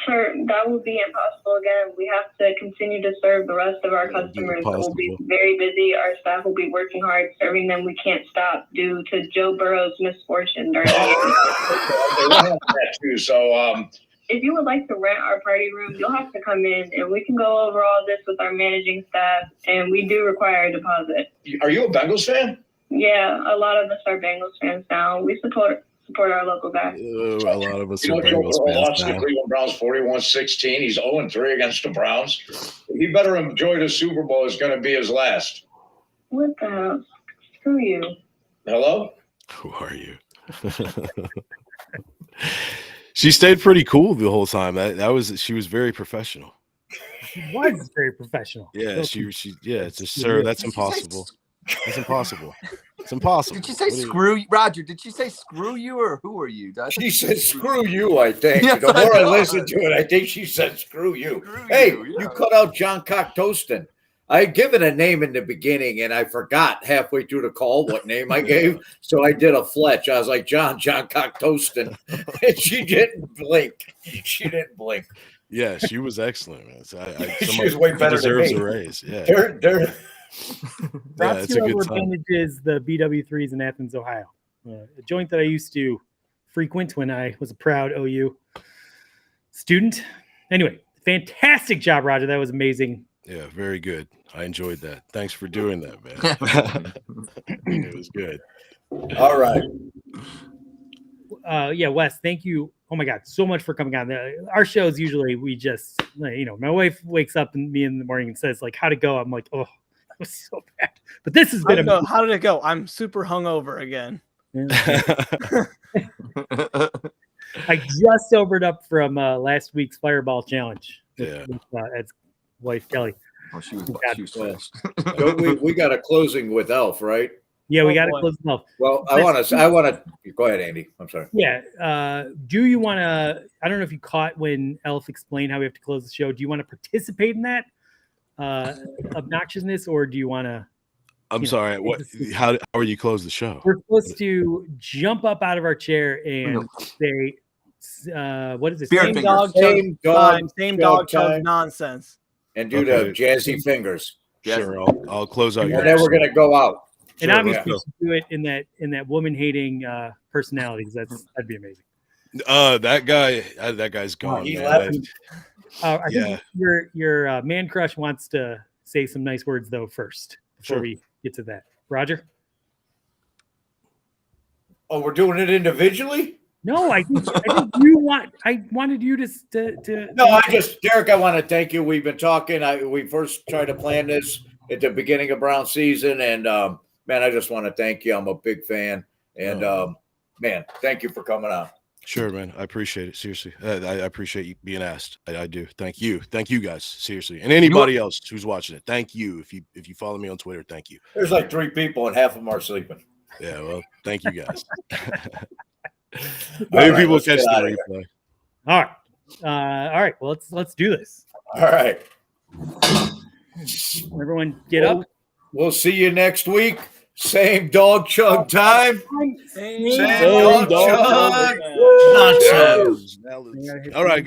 Sir, that will be impossible again. We have to continue to serve the rest of our customers. We'll be very busy. Our staff will be working hard serving them. We can't stop due to Joe Burrow's misfortune during the game. So if you would like to rent our party room, you'll have to come in and we can go over all this with our managing staff, and we do require a deposit. Are you a Bengals fan? Yeah, a lot of us are Bengals fans now. We support our local guys. A lot of us are Joe Bengals Burrow fans lost the now. Cleveland Browns 41-16. He's 0-3 against the Browns. He better enjoy the Super Bowl. It's going to be his last. What the hell? Screw you. Hello? Who are you? She stayed pretty cool the whole time. She was very professional. She was very professional. Yeah, it's just, sir, that's impossible. That's impossible. It's impossible. Did you say screw you, Roger? Did she say screw you, or who are you? She said screw you, I think. Yes, the more I know. listen to it, I think she said screw you. Screw Hey, you, yeah. you cut out John Cock-Tostin. I had given a name in the beginning, and I forgot halfway through the call what name I gave. So I did a Fletch. I was like, John Cock-Tostin. And she didn't blink. She didn't blink. Yeah, she was excellent, man. She was way better than deserves me. a raise. Yeah. They're That's it's a good time. advantages the BW3s in Athens, Ohio. A joint that I used to frequent when I was a proud OU student. Anyway, fantastic job, Roger. That was amazing. Yeah, very good. I enjoyed that. Thanks for doing that, man. It was good. all right. Yeah, Wes, thank you. Oh my God, so much for coming on. Our shows usually we just, my wife wakes up and me in the morning and says how'd it go? I'm like, oh, it was so bad. But this has been How did it go? I'm super hungover again. I just sobered up from last week's Fireball Challenge. Yeah. With Ed's wife Kelly. Oh, she was finished. So we got a closing with Elf, right? Yeah, we Oh, got to boy. close enough. Well, I want to go ahead, Andy. I'm sorry. Yeah. Do you want to? I don't know if you caught when Elf explained how we have to close the show. Do you want to participate in that obnoxiousness, or do you want to? I'm sorry. What? How are you close the show? We're supposed to jump up out of our chair and say, "What is it?" Beer Same fingers. dog Same chug dog time. Same chug dog chug time. nonsense. And do the jazzy fingers. Yes. Sure, I'll close out And your. then we're gonna go out. And Sure, obviously, let's you should do it in that woman hating personality, because that'd be amazing. That guy's gone. He Man. left. I think your man crush wants to say some nice words though first before Sure. we get to that. Roger. Oh, we're doing it individually? No, I think you want. I wanted you to. No, Derek, I want to thank you. We've been talking. We first tried to plan this at the beginning of Brown season, and man, I just want to thank you. I'm a big fan, and man, thank you for coming on. Sure, man. I appreciate it. Seriously, I appreciate you being asked. I do. Thank you guys. Seriously, and anybody else who's watching it, thank you. If you follow me on Twitter, thank you. There's like 3 people, and half of them are sleeping. Yeah, well, thank you guys. Maybe people catch the replay. All right. Well, let's do this. All right. Everyone, get up. We'll see you next week. Same Dawg Chug time. Same Dawg Chug. All right.